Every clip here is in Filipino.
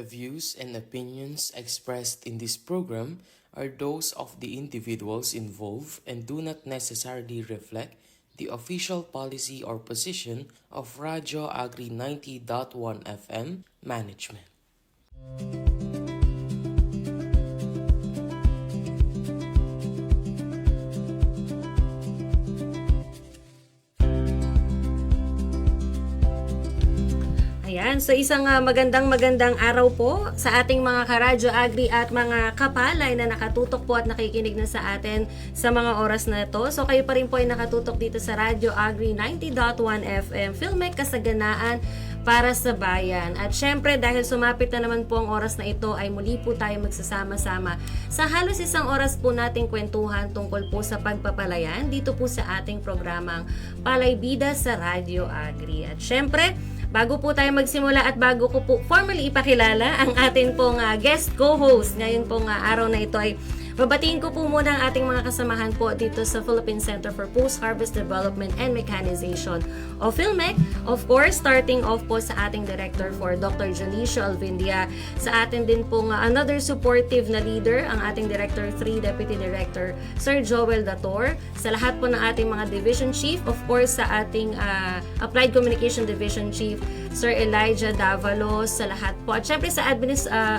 views and opinions expressed in this program are those of the individuals involved and do not necessarily reflect the official policy or position of Radio Agri 90.1 FM management. Ayan, so isang magandang araw po sa ating mga karadyo agri at mga kapalay na nakatutok po at nakikinig na sa atin sa mga oras na ito. So kayo pa rin po ay nakatutok dito sa Radio Agri 90.1 FM, Filmek Kasaganaan para sa bayan. At syempre dahil sumapit na naman po ang oras na ito ay muli po tayo magsasama-sama sa halos isang oras po nating kwentuhan tungkol po sa pagpapalayan dito po sa ating programang Palay Bida sa Radio Agri. At syempre, bago po tayo magsimula at bago ko po formally ipakilala ang ating pong guest co-host ngayon pong araw na ito ay babatiin ko po muna ang ating mga kasamahan po dito sa Philippine Center for Post-Harvest Development and Mechanization o PhilMec. Of course, starting off po sa ating Director for Dr. Janicio Alvindia. Sa atin din po another supportive na leader, ang ating Director 3 Deputy Director Sir Joel Dator. Sa lahat po ng ating mga Division Chief, of course sa ating Applied Communication Division Chief Sir Elijah Davalos, sa lahat po. At syempre sa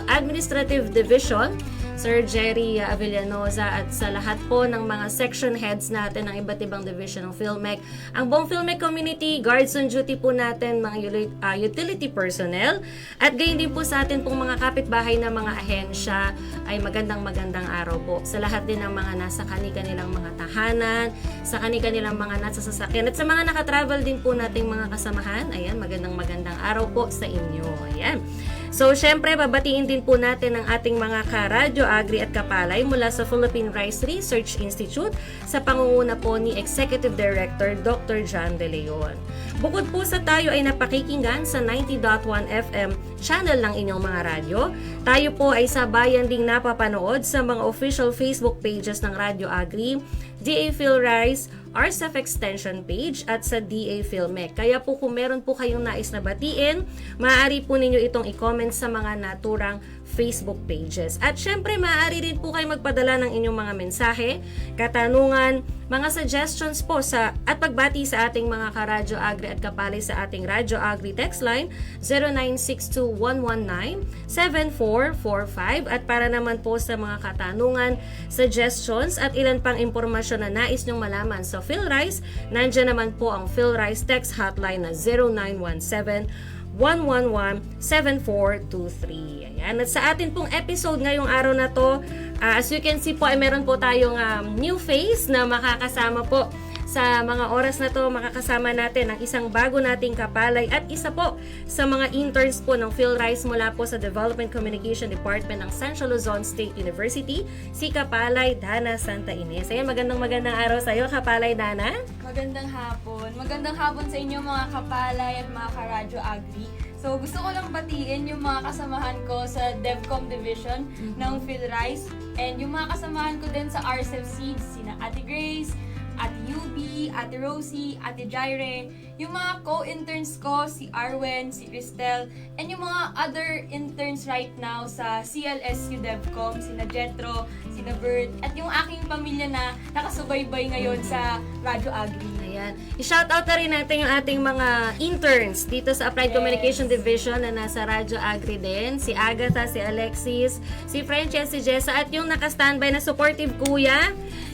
Administrative Division, Sir Jerry Avillanoza, at sa lahat po ng mga section heads natin ng iba't ibang division ng PhilMec. Ang buong PhilMec community, guards on duty po natin, mga utility personnel, at gayon din po sa atin pong mga kapitbahay na mga ahensya ay magandang araw po. Sa lahat din ng mga nasa kanilang mga tahanan, sa kanilang mga nasa sasakyan, at sa mga nakatravel din po nating mga kasamahan, ayan, magandang araw po sa inyo. Ayan. So, syempre, babatiin din po natin ang ating mga karadyo, agri at kapalay mula sa Philippine Rice Research Institute sa pangunguna po ni Executive Director Dr. John De Leon. Bukod po sa tayo ay napakikinggan sa 90.1 FM channel ng inyong mga radyo, tayo po ay sabayan ding napapanood sa mga official Facebook pages ng Radyo Agri, DA PhilRice, RCEF Extension page at sa DA PhilMec. Kaya po kung meron po kayong nais na batiin, maaari po ninyo itong i-comment sa mga naturang Facebook pages. At syempre, maaari rin po kayo magpadala ng inyong mga mensahe, katanungan, mga suggestions po at pagbati sa ating mga karadyo agri at kapalay sa ating Radyo Agri text line 0962-119-7445. At para naman po sa mga katanungan, suggestions at ilan pang impormasyon na nais nyong malaman sa PhilRice, nandiyan naman po ang PhilRice text hotline na 0917-111-7423. Ayan. At sa atin pong episode ngayong araw na to, as you can see po ay meron po tayong new face na makakasama po sa mga oras na to. Makakasama natin ang isang bago nating kapalay at isa po sa mga interns po ng PhilRice mula po sa Development Communication Department ng Central Luzon State University, si Kapalay Dana Santa Ines. Ayan, magandang araw sa iyo, Kapalay Dana. Magandang hapon. Magandang hapon sa inyo mga kapalay at mga karadyo agri. So gusto ko lang batiin yung mga kasamahan ko sa DevCom Division ng PhilRice and yung mga kasamahan ko din sa RCEF Seeds, sina Ate Grace, Ate Yubi, Ate Rosie, Ate Jaire, yung mga co-interns ko, si Arwen, si Cristel, and yung mga other interns right now sa CLSU DevCom, sina Jetro, sina Bert, at yung aking pamilya na nakasubaybay ngayon sa Radyo Agri. Ayan. I-shoutout na rin natin yung ating mga interns dito sa Applied Communication Division na nasa Radyo Agri din. Si Agatha, si Alexis, si Frenchie, si Jessa, at yung naka-standby na supportive kuya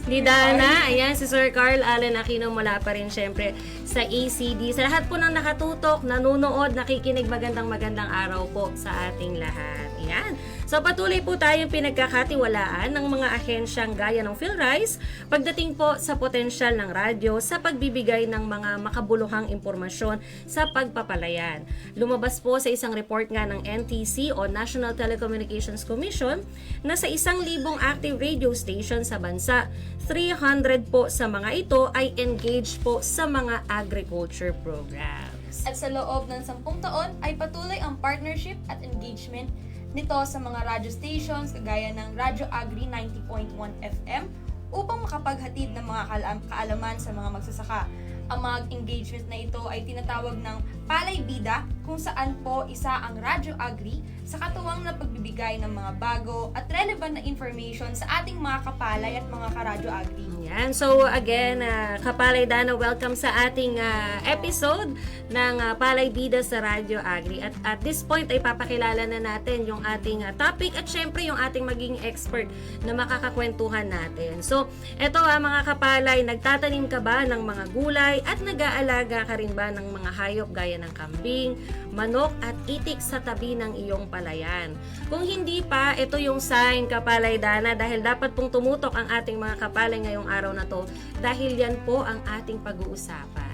ni Dana. Ayan, si Sir Carl Allen Aquino mula pa rin syempre sa ACD. Sa lahat po ng nakatutok, nanonood, nakikinig, magandang araw po sa ating lahat. Ayan. So patuloy po tayong pinagkakatiwalaan ng mga ahensyang gaya ng PhilRice pagdating po sa potensyal ng radyo sa pagbibigay ng mga makabuluhang impormasyon sa pagpapalayan. Lumabas po sa isang report nga ng NTC o National Telecommunications Commission na sa 1,000 active radio station sa bansa, 300 po sa mga ito ay engaged po sa mga agriculture programs. At sa loob ng 10 taon ay patuloy ang partnership at engagement nito sa mga radio stations kagaya ng Radyo Agri 90.1 FM upang makapaghatid ng mga kaalaman sa mga magsasaka. Ang mga engagement na ito ay tinatawag ng Palay Bida, kung saan po isa ang Radyo Agri sa katuwang na pagbibigay ng mga bago at relevant na information sa ating mga kapalay at mga karadyo agri. Yan. So again, Kapalay Dana, welcome sa ating episode ng Palay Bida sa Radyo Agri. At this point ay papakilala na natin yung ating topic at syempre yung ating maging expert na makakakwentuhan natin. So, eto mga kapalay, nagtatanim ka ba ng mga gulay at nag-aalaga ka rin ba ng mga hayop gaya ng kambing, manok at itik sa tabi ng iyong palayan? Kung hindi pa, ito yung sign, Kapalay Dana, dahil dapat pong tumutok ang ating mga kapalay ngayong araw na to dahil yan po ang ating pag-uusapan.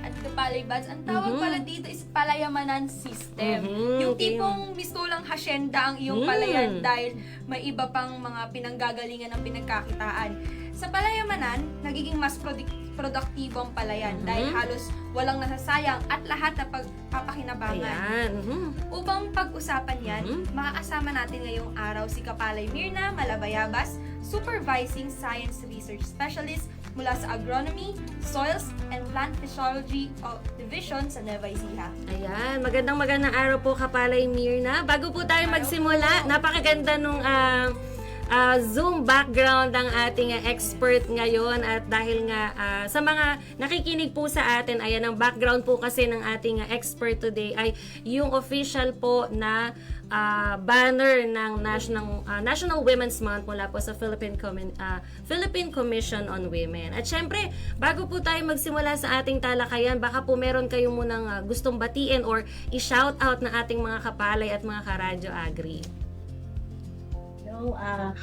At Kapalay Buds, ang tawag pala dito is palayamanan system. Yung tipong mistulang hasyenda ang iyong palayan dahil may iba pang mga pinanggagalingan ng pinagkakitaan. Sa palayamanan, nagiging mas produktibo ang palayan dahil halos walang nasasayang at lahat na pagpapakinabangan. Ayan. Upang pag-usapan yan, makakasama natin ngayong araw si Kapalay Mirna Malabayabas, Supervising Science Research Specialist mula sa Agronomy, Soils, and Plant Physiology Division sa Nueva Ecija. Ayan, magandang araw po, Kapalay Mirna. Bago po tayo magsimula, napakaganda nung Zoom background ng ating expert ngayon at dahil nga sa mga nakikinig po sa atin, ayan ang background po kasi ng ating expert today ay yung official po na banner ng National Women's Month mula po sa Philippine Commission on Women. At syempre, bago po tayo magsimula sa ating talakayan, baka po meron kayong munang gustong batiin or i-shout out na ating mga kapalay at mga karadyo agri.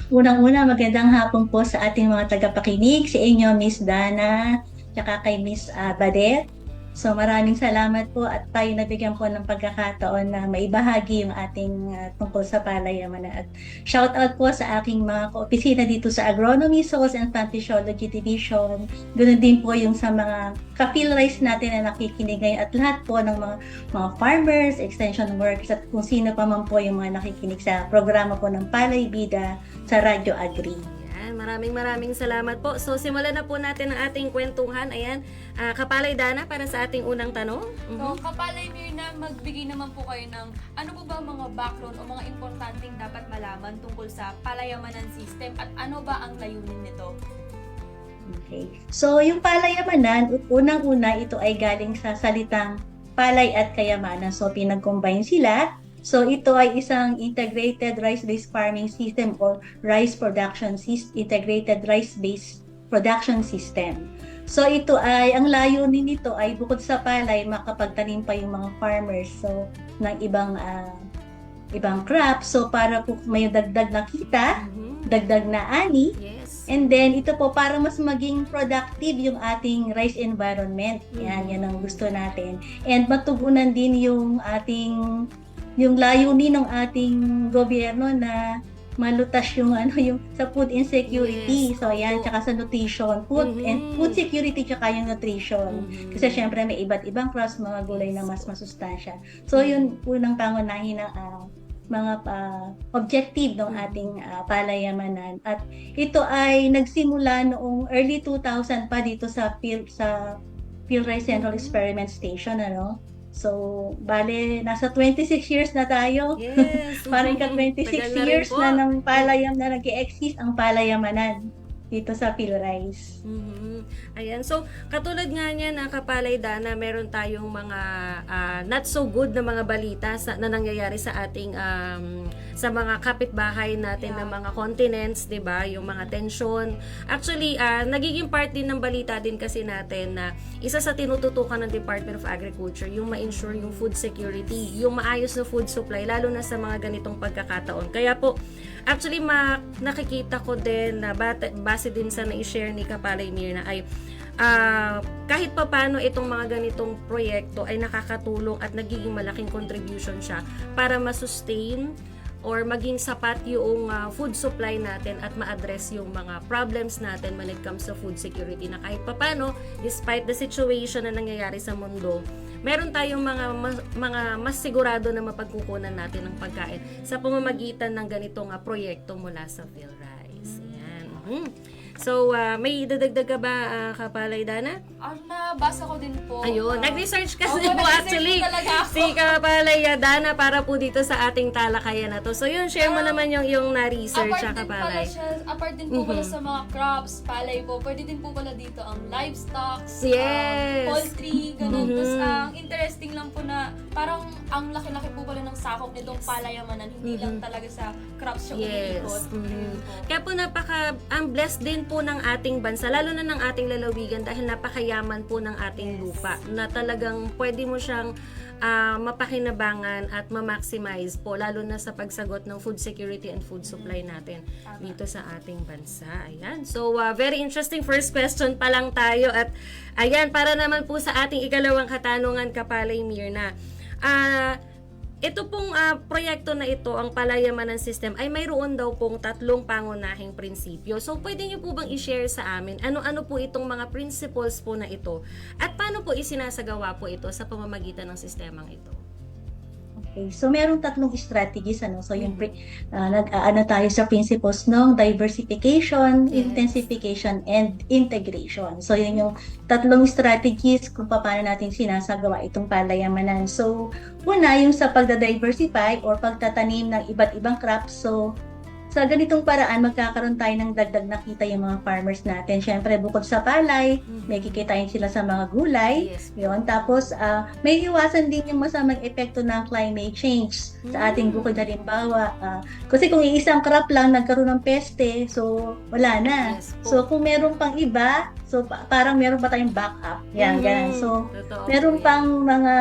Unang-una, magandang hapon po sa ating mga tagapakinig, si inyo Miss Dana, tsaka kay Miss Badet. So maraming salamat po at tayo nabigyan po ng pagkakataon na maibahagi yung ating tungkol sa palayamanan. At shout out po sa aking mga kaopisina dito sa Agronomy, Soils, and Plant Physiology Division. Ganoon din po yung sa mga ka-PhilRice natin na nakikinig ngayon at lahat po ng mga farmers, extension workers at kung sino pa man po yung mga nakikinig sa programa po ng Palay Bida sa Radyo Agri. Maraming salamat po. So, simulan na po natin ang ating kwentuhan. Ayan, Kapalay Dana, para sa ating unang tanong. So, Kapalay Mirna, magbigay naman po kayo ng ano po ba mga background o mga importanteng dapat malaman tungkol sa palayamanan system at ano ba ang layunin nito? Okay. So, yung palayamanan, unang-una, ito ay galing sa salitang palay at kayamanan. So, pinag-combine sila. So, ito ay isang integrated rice-based farming system or integrated rice-based production system. So, ito ay, ang layunin nito ay bukod sa palay, makapagtanim pa yung mga farmers so ng ibang crops. So, para po may dagdag na kita, dagdag na ani. Yes. And then, ito po, para mas maging productive yung ating rice environment. Yan ang gusto natin. And matugunan din yung layunin ng ating gobyerno na malutas yung sa food insecurity. Yes. So ayan, tsaka sa nutrition, and food security tsaka yung nutrition. Kasi syempre may iba't ibang crops, mga gulay na mas masustansya. So yun unang pangunahin ng mga objective ng ating palayamanan. At ito ay nagsimula noong early 2000 pa dito sa PhilRice Central Experiment Station, So, bale, nasa 26 years na tayo. Yes. Parang 26 years na ng nag-exist ang palayamanan dito sa PhilRice. Ayan. So, katulad nga niya na Kapalay Dana, meron tayong mga not so good na mga balita na nangyayari sa ating sa mga kapitbahay natin ng mga continents, 'di ba? Yung mga tension. Actually, nagiging part din ng balita din kasi natin na isa sa tinututukan ng Department of Agriculture yung ma-ensure yung food security, yung maayos na food supply lalo na sa mga ganitong pagkakataon. Kaya po, actually nakikita ko din na base din sa na-share ni Kapalay Mirna ay kahit pa paano itong mga ganitong proyekto ay nakakatulong at nagiging malaking contribution siya para ma-sustain or maging sapat yung food supply natin at ma-address yung mga problems natin when it comes to food security na kahit pa paano, despite the situation na nangyayari sa mundo, meron tayong mga mas sigurado na mapagkukunan natin ng pagkain sa pamamagitan ng ganitong proyekto mula sa PhilRice. Ayan. So, may dadagdag ka ba, Kapalay Dana? Nabasa ko din po. Ayun, nag-research kasi po nag-research actually po talaga ako. si Kapalay Dana para po dito sa ating talakayan na to. So, yun, share mo naman yung na-research, Kapalay. Apart din po pala sa mga crops, palay po, pwede din po pala dito ang livestock, Yes. poultry, ganun. Tapos ang interesting lang po na parang ang laki-laki po pala ng sakop nitong palayamanan, hindi lang talaga sa crops siya umiikot. Kaya po ang blessed din po ng ating bansa, lalo na ng ating lalawigan dahil napakayaman po ng ating lupa na talagang pwede mo siyang mapakinabangan at ma-maximize po lalo na sa pagsagot ng food security and food supply natin dito sa ating bansa. Ayan. So, very interesting first question pa lang tayo at ayan, para naman po sa ating ikalawang katanungan, Kapalay Mirna. Ito pong proyekto na ito, ang Palayamanan System, ay mayroon daw pong 3 pangunahing prinsipyo. So, pwede niyo po bang i-share sa amin ano-ano po itong mga principles po na ito at paano po isinasagawa po ito sa pamamagitan ng sistemang ito? Okay, so merong 3 strategies So yung nag-aano tayo sa principles ng diversification, intensification, and integration. So yun yung 3 strategies kung paano natin sinasagawa itong palayamanan. So una yung sa pagda-diversify or pagtatanim ng iba't ibang crops. So sa ganitong paraan, magkakaroon tayo ng dagdag na kita yung mga farmers natin. Siyempre, bukod sa palay, may kikitain sila sa mga gulay. Yes. Yun. Tapos, may iwasan din yung masamang epekto ng climate change sa ating bukid. Halimbawa, kasi kung iisang crop lang nagkaroon ng peste, so wala na. Yes po. So, kung meron pang iba, so parang meron pa tayong backup. Yan, ganun. So, Totoo meron po pang mga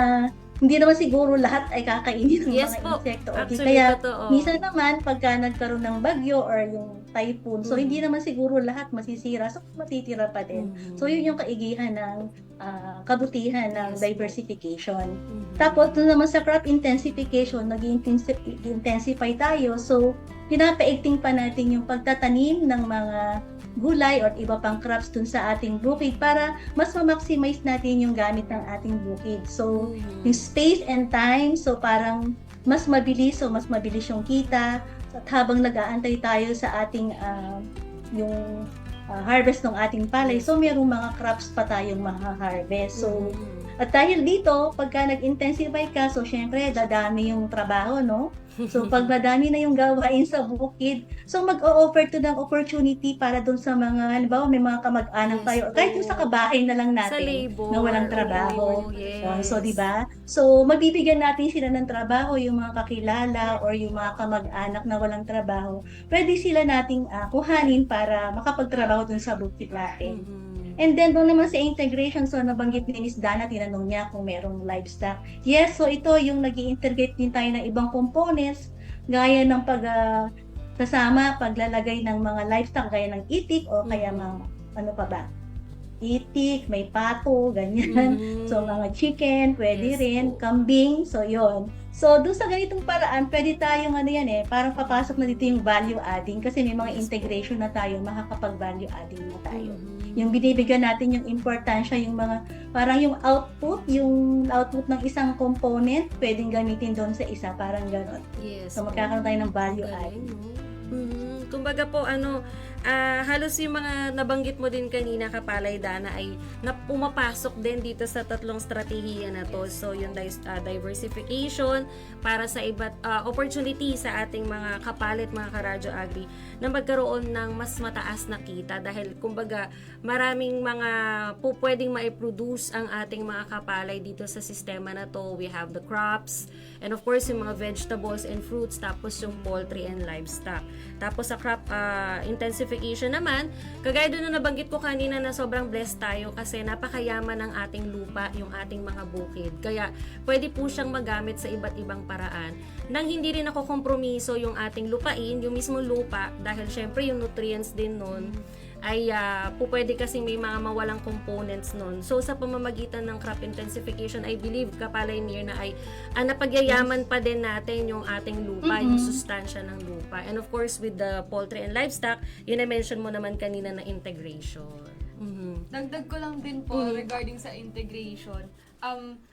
hindi naman siguro lahat ay kakainin ng Yes mga po. insekto. Actually, Kaya totoo. minsan naman pagka nagkaroon ng bagyo or yung typhoon, so hindi naman siguro lahat masisira, so matitira pa din. So yun yung kaigihan ng kabutihan ng Yes po. diversification. Tapos doon naman sa crop intensification, nag-intensify tayo. So pinapaigting pa natin yung pagtatanim ng mga gulay or iba pang crops dun sa ating bukid para mas ma-maximize natin yung gamit ng ating bukid. So, yung space and time, so parang mas mabilis yung kita. At habang nag-aantay tayo sa ating yung harvest ng ating palay, so mayroong mga crops pa tayong maha-harvest. So, at dahil dito, pagka nag-intensify ka, so syempre, dadami yung trabaho, no? So, pag madami na yung gawain sa bukid, so mag-o-offer to ng opportunity para dun sa mga, halimbawa, may mga kamag-anak tayo, or kahit yung sa kabahay na lang Sa natin, labor. na walang trabaho. Yes. So, di ba? So, magbibigyan natin sila ng trabaho, yung mga kakilala, or yung mga kamag-anak na walang trabaho, pwede sila nating kuhanin para makapagtrabaho dun sa bukid natin. And then, doon naman sa integration, so nabanggit ni Miss Dana, tinanong niya kung merong livestock. Yes, so ito yung nag-i-integrate din tayo ng ibang components, gaya ng paglalagay ng mga livestock, gaya ng itik, o kaya mga, ano pa ba? Itik, may pato, ganyan. So, mga chicken, pwede Yes rin, po. kambing, so yon. So, doon sa ganitong paraan, pwede tayong parang papasok na dito yung value adding kasi may mga integration na tayo, makakapag-value adding na tayo. Yung binibigyan natin yung importansya, yung mga, parang yung output ng isang component, pwedeng gamitin doon sa isa, parang gano'n. Yes. So, magkakaroon tayo ng value Galing, adding. no? Kumbaga po, halos yung mga nabanggit mo din kanina, Kapalay Dana, ay pumapasok din dito sa 3 strategiya na to. So, yung diversification para sa iba't opportunity sa ating mga kapalit, mga karadyo agri, na magkaroon ng mas mataas na kita dahil kumbaga maraming mga pwedeng ma-produce ang ating mga kapalay dito sa sistema na to. We have the crops and of course yung mga vegetables and fruits, tapos yung poultry and livestock. Tapos sa crop intensification naman, kagaya doon na nabanggit ko kanina na sobrang blessed tayo kasi napakayaman ng ating lupa, yung ating mga bukid. Kaya pwede po siyang magamit sa iba't ibang paraan nang hindi rin ako kompromiso yung ating lupain, yung mismong lupa, dahil syempre yung nutrients din nun ay pwede kasing may mga mawalang components nun. So sa pamamagitan ng crop intensification, I believe, Kapalay Mirna, ay napagyayaman pa din natin yung ating lupa, yung sustansya ng lupa. And of course, with the poultry and livestock, yun na-mention mo naman kanina na integration. Dagdag ko lang din po regarding sa integration.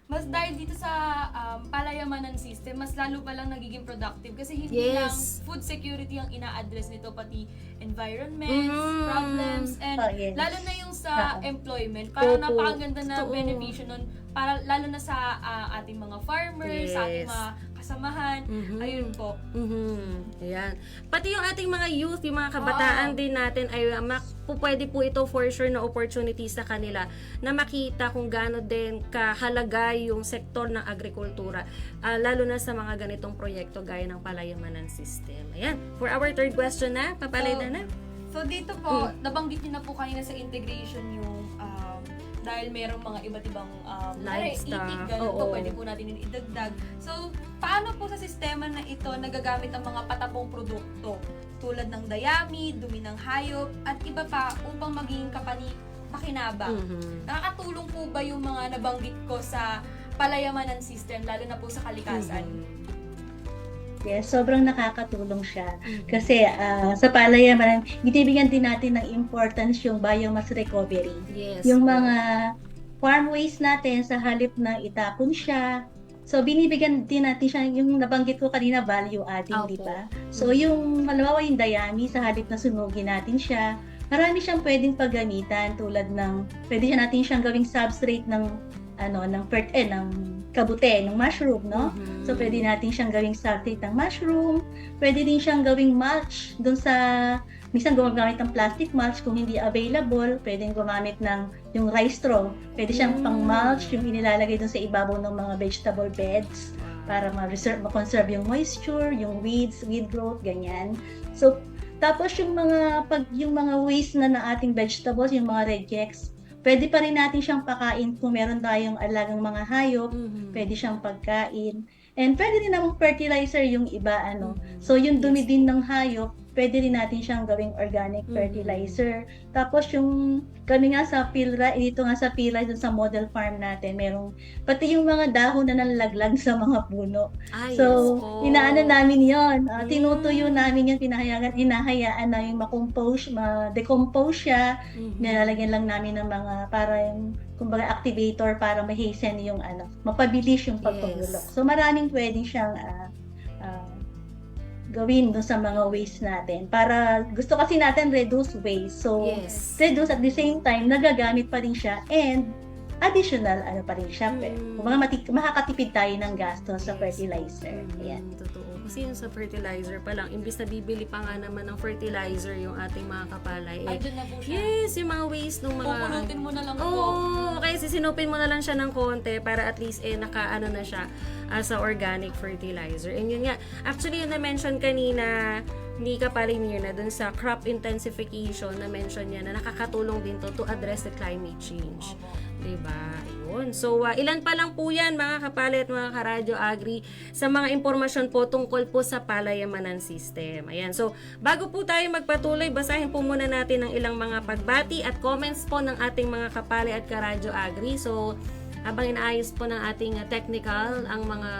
mas dahil dito sa palayamanan system, mas lalo palang nagiging productive kasi hindi lang Yes. food security ang ina-address nito, pati environment, problems, and Yes. lalo na yung sa employment. Parang Opo. napakaganda na Totoo. beneficio nun, para, lalo na sa ating mga farmers, sa ating Yes. mga kasamahan. Ayun po. Ayan. Pati yung ating mga youth, yung mga kabataan din natin ay pwede po ito for sure na opportunity sa kanila na makita kung gaano din kahalaga yung sektor ng agrikultura, lalo na sa mga ganitong proyekto gaya ng palayamanan system. Ayan. For our third question na, papalay na. So dito po, nabanggit niyo na po kanina sa integration yung dahil merong mga iba't ibang Livestock. itik, ganun po, Oo. pwede po natin yung idagdag. So, paano po sa sistema na ito nagagamit ang mga patapong produkto tulad ng dayami, dumi ng hayop, at iba pa upang maging pakinabang? Nakakatulong po ba yung mga nabanggit ko sa palayamanan system, lalo na po sa kalikasan? Yes, sobrang nakakatulong siya. Kasi sa palayamanan, binibigyan din natin ng importance yung biomass recovery. Yes. Yung mga farm waste natin sa halip na itapon siya. So, binibigyan din natin siya, yung nabanggit ko kanina, value adding, Opo. di ba? So, yung, halimbawa yung dayami, sa halip na sunugin natin siya, marami siyang pwedeng paggamitan tulad ng, pwede siya natin siyang gawing substrate ng ng kabute, ng mushroom, no? So, pwede natin siyang gawing substrate ng mushroom. Pwede din siyang gawing mulch dun sa, minsan gumagamit ng plastic mulch kung hindi available. Pwede gumamit ng yung rice straw. Pwede siyang pang mulch, yung inilalagay dun sa ibabaw ng mga vegetable beds para ma-conserve yung moisture, yung weed growth, ganyan. So, tapos yung mga waste na ating vegetables, yung mga rejects, pwede pa rin natin siyang pakain kung meron tayong alagang mga hayop, pwede siyang pagkain. And pwede rin namang fertilizer yung iba, So, yung dumi din ng hayop, pwede rin natin siyang gawing organic fertilizer. Tapos kami nga sa PhilRice, dito nga sa PhilRice, dun sa model farm natin, pati yung mga dahon na nalalaglag sa mga puno. So, inaano namin yon, tinutuyo namin yun, hinahayaan namin ma-decompose siya, nilalagyan lang namin ng mga, para yung, kumbaga, activator para ma-hasten yung mapabilis yung pagpabulok. So, maraming pwedeng siyang gawin doon sa mga waste natin. Para, gusto kasi natin reduce waste. So, reduce at the same time, nagagamit pa rin siya and additional, pa rin siya. Makakatipid tayo ng gastos sa fertilizer. Ayan. Totoo. Kasi yung sa fertilizer pa lang, imbis na bibili pa nga naman ng fertilizer yung ating mga kapalay. Andun na po siya. Yes, yung mga waste ng mga... Pupulutin mo na lang po. Oo, kaya sisinupin mo na lang siya ng konti para at least nakaano na siya sa organic fertilizer. And yun nga, actually yung na-mention kanina ni Kapalay Mirna dun sa crop intensification, na-mention niya na nakakatulong din to address the climate change. Diba? Ayun. So, ilan pa lang po yan mga kapalay at mga karadyo agri sa mga impormasyon po tungkol po sa palayamanan system. Ayan. So, bago po tayo magpatuloy, basahin po muna natin ang ilang mga pagbati at comments po ng ating mga kapalay at karadyo agri. So, habang inaayos po ng ating technical ang mga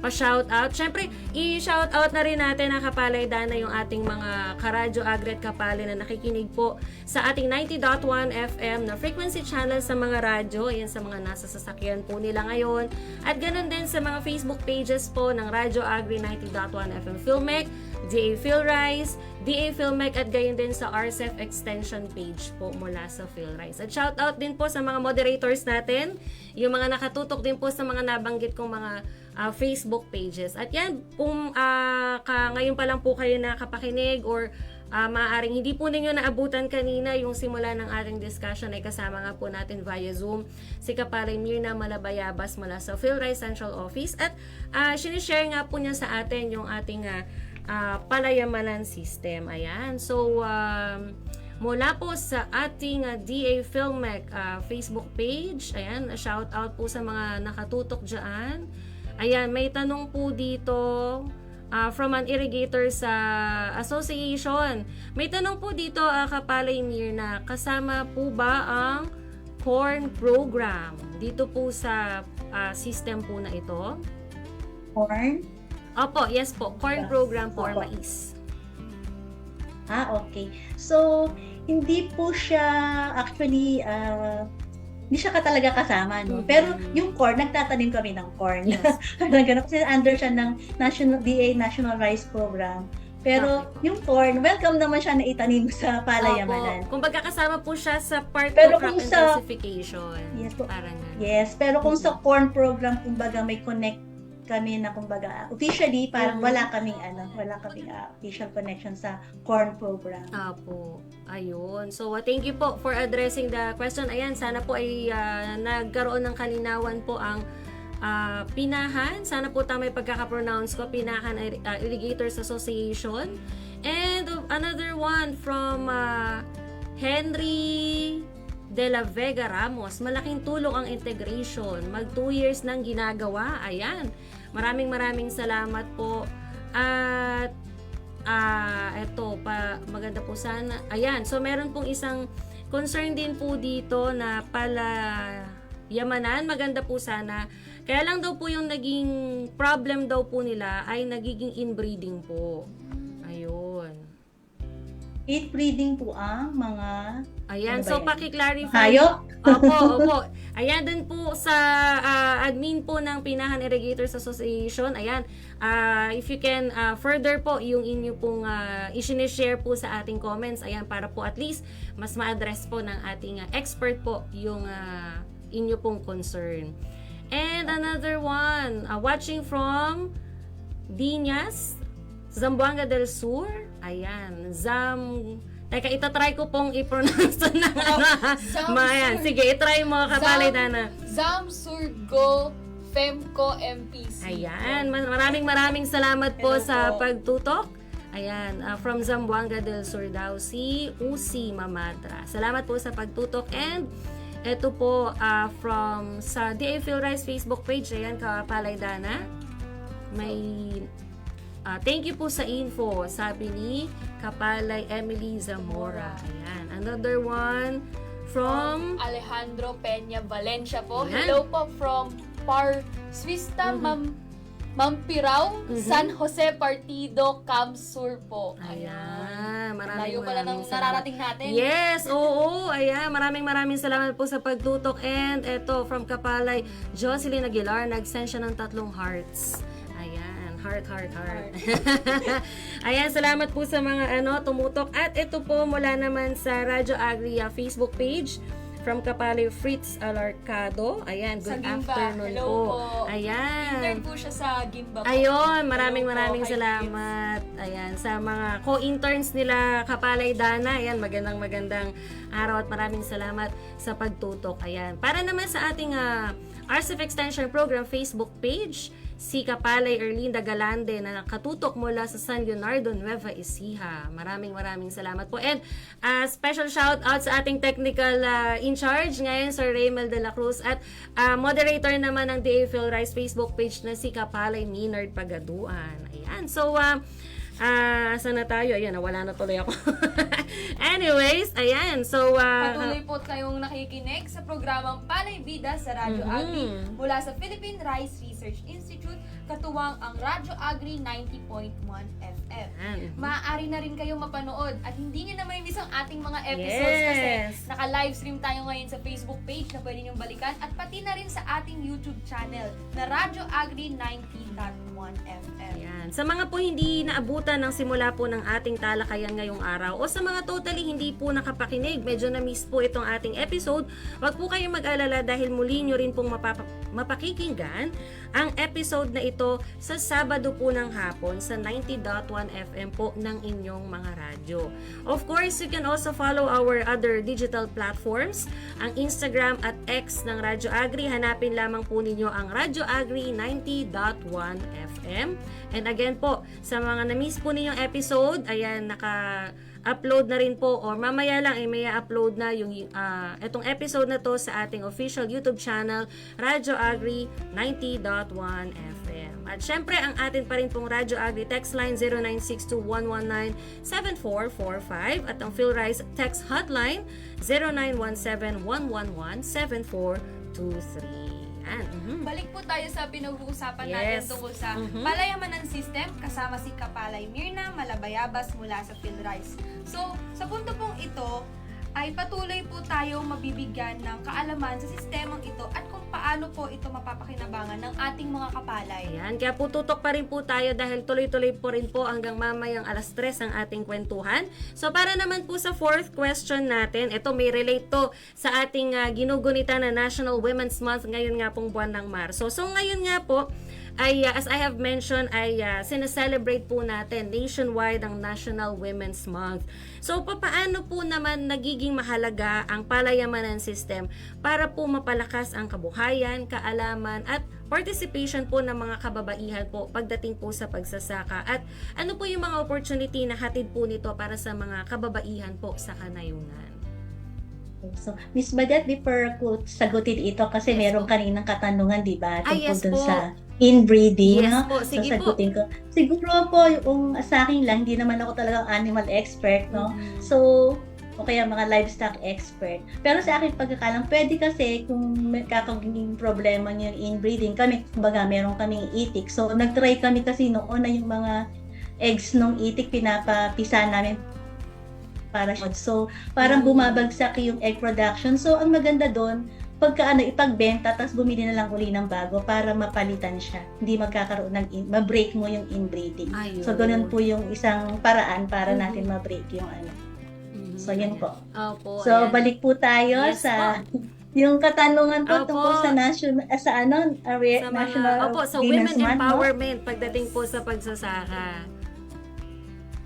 pa-shoutout. Siyempre, i-shoutout na rin natin ang Kapalay Dana yung ating mga karadyo agri at kapalay na nakikinig po sa ating 90.1 FM na frequency channel sa mga radyo. Ayan, sa mga nasa sasakyan po nila ngayon. At ganun din sa mga Facebook pages po ng Radyo Agri 90.1 FM Filmec, DA PhilRice, DA Filmec at gayon din sa RCEF extension page po mula sa PhilRice. At shoutout din po sa mga moderators natin, yung mga nakatutok din po sa mga nabanggit kong mga Facebook pages. At yan, kung ngayon pa lang po kayo nakapakinig or maaaring hindi po ninyo naabutan kanina yung simula ng ating discussion ay kasama nga po natin via Zoom si Kapalay Mirna Malabayabas mula sa PhilRice Central Office at sinishare nga po niya sa atin yung ating palayamanan system. Ayan. So, mula po sa ating DA Filmec Facebook page, ayan, shout out po sa mga nakatutok dyan. Ayan, may tanong po dito from an irrigator sa association. May tanong po dito, Kapalay Mirna, kasama po ba ang corn program dito po sa system po na ito? Corn? Opo, yes po. Corn program for Opo. mais. Okay. So, hindi po siya actually hindi siya talaga kasama, no? Pero yung corn, nagtatanim kami ng corn. Yes. Parang ganun, kasi under siya ng DA National Rice Program. Pero yung corn, welcome naman siya na itanim sa palayamanan. Kung kasama po siya sa part Pero of crop kung sa- intensification. Yes po. Parang ganun. Yes, pero kung sa corn program, kumbaga may connect kami na kumbaga officially parang wala kaming official connection sa corn program. Apo. Ayun. So, thank you po for addressing the question. Ayan, sana po ay nagkaroon ng kalinawan po ang Pinahan. Sana po tama yung pagkakapronounce ko. Pinahan Irrigators Association. And another one from Henry De La Vega Ramos. Malaking tulong ang integration. Mag 2 years nang ginagawa. Ayan. Maraming salamat po. At eto pa, maganda po sana. Ayan, so meron pong isang concern din po dito na yamanan. Maganda po sana. Kaya lang daw po yung naging problem daw po nila ay nagiging inbreeding po. Ayun. Breeding po ang mga Ayan, ano ba so yan? paki-clarify. Hayop? Opo. Ayan din po sa admin po ng Pinahan Irrigators Association. Ayan, if you can further po yung inyo pong i-share po sa ating comments. Ayan, para po at least mas ma-address po ng ating expert po yung inyo pong concern. And another one, watching from Dinas, Zamboanga del Sur. Ayan, Teka, itatry ko pong i-pronounce ng Mayan. Sige, itry mo, Kapalay Dana. Zamsurgo Femco MPC. Ayan, maraming salamat po sa pagtutok. Ayan, from Zamboanga del Sur daw, si Usi Mamatra. Salamat po sa pagtutok. And ito po from sa DA PhilRice Facebook page. Ayan, Kapalay Dana. May thank you po sa info, sabi ni Kapalay Emily Zamora. Ayan, another one from Alejandro Peña Valencia po. Ayan. Hello po from Par Swista Mampirao, San Jose Partido, Camp Sur po. Ayan, Layo pala ng maraming salamat. nararating natin. Yes, oo. Ayan, maraming salamat po sa pagtutok. And eto, from Kapalay, Jocelyn Aguilar, nag-send siya ng 3 hearts. Ayan, heart. Ayan, salamat po sa mga tumutok. At ito po mula naman sa Radyo Agri Facebook page from Kapalay Fritz Alarcado. Ayan, Sa good Gimba. afternoon Hello po. po. Ayan. Intern po siya sa Gimba po. Ayun, Hello maraming po, salamat. Ayan, sa mga co-interns nila Kapalay Dana. Ayan, magandang araw at maraming salamat sa pagtutok. Ayan, para naman sa ating RCF Extension Program Facebook page, si Kapalay Erlinda Galande na nakatutok mula sa San Leonardo, Nueva Ecija. Maraming salamat po. And special shout out sa ating technical in charge ngayon, Sir Raymel de la Cruz, at moderator naman ng DA PhilRice Facebook page na si Kapalay Minard Pagaduan. Ayan. So, saan na tayo? Ayan, nawala na tuloy ako. Anyways, ayan. So, Patuloy po kayong nakikinig sa programang Palay Vida sa Radyo Agri mula sa Philippine Rice Research Institute, katuwang ang Radyo Agri 90.1 FM. Maaari na rin kayong mapanood at hindi nyo na may-miss ang ating mga episodes kasi naka-livestream tayo ngayon sa Facebook page na pwede nyo balikan at pati na rin sa ating YouTube channel na Radyo Agri 90.1 FM. Ayan. Sa mga po hindi naabutan ng simula po ng ating talakayan ngayong araw o sa mga totally hindi po nakapakinig, medyo na-miss po itong ating episode, wag po kayong mag-alala dahil muli nyo rin pong mapakikinggan ang episode na ito sa Sabado po ng hapon sa 90.1 FM po ng inyong mga radyo. Of course, you can also follow our other digital platforms, ang Instagram at X ng Radyo Agri. Hanapin lamang po ninyo ang Radyo Agri 90.1 FM. And again po, sa mga na-miss po ninyong episode, ayan, naka-upload na rin po or mamaya lang ay may upload na yung itong episode na to sa ating official YouTube channel, Radyo Agri 90.1 FM. At syempre, ang atin pa rin pong Radyo Agri text line 0962-119-7445 at ang PhilRice text hotline 0917-111-7423. Balik po tayo sa pinag-uusapan Yes. natin tungkol sa palayamanan system kasama si Kapalay Mirna Malabayabas mula sa PhilRice. So, sa punto pong ito, ay patuloy po tayong mabibigyan ng kaalaman sa sistemang ito at kung paano po ito mapapakinabangan ng ating mga kapalay. Ayan, kaya po tutok pa rin po tayo dahil tuloy-tuloy po rin po hanggang mamayang 3:00 ang ating kwentuhan. So para naman po sa fourth question natin, ito may relate to sa ating ginugunita na National Women's Month ngayon nga pong buwan ng Marso. So ngayon nga po, ay as I have mentioned ay sineselebrate po natin nationwide ang National Women's Month. So papaano po naman nagiging mahalaga ang palayamanan system para po mapalakas ang kabuhayan, kaalaman at participation po ng mga kababaihan po pagdating po sa pagsasaka, at ano po yung mga opportunity na hatid po nito para sa mga kababaihan po sa kanayunan? So, Miss Badet, before ko sagutin ito, kasi Yes meron po. kaninang katanungan, di ba? Tungkol yes dun po. sa inbreeding. Yes no? po, sige so, sagutin ko. Siguro po, yung sa akin lang, hindi naman ako talagang animal expert, no? So, o kaya mga livestock expert. Pero sa akin pagkakalang, pwede kasi kung may kakaging problema niyo yung inbreeding, kami, kumbaga, meron kaming itik. So, nag-try kami kasi noon na yung mga eggs ng itik, pinapapisa namin para siya. So, parang bumabagsak yung egg production. So, ang maganda doon, pagka ipagbenta, tapos bumili na lang uli ng bago para mapalitan siya. Hindi magkakaroon ng, ma-break mo yung inbreeding. Ayun. So, ganun po yung isang paraan para natin ma-break yung ano. So, yun po. Opo, So, ayan. balik po tayo Yes sa yung katanungan po Opo. tungkol sa national, sa National opo, sa Women's women Month, no? empowerment pagdating po sa pagsasaka.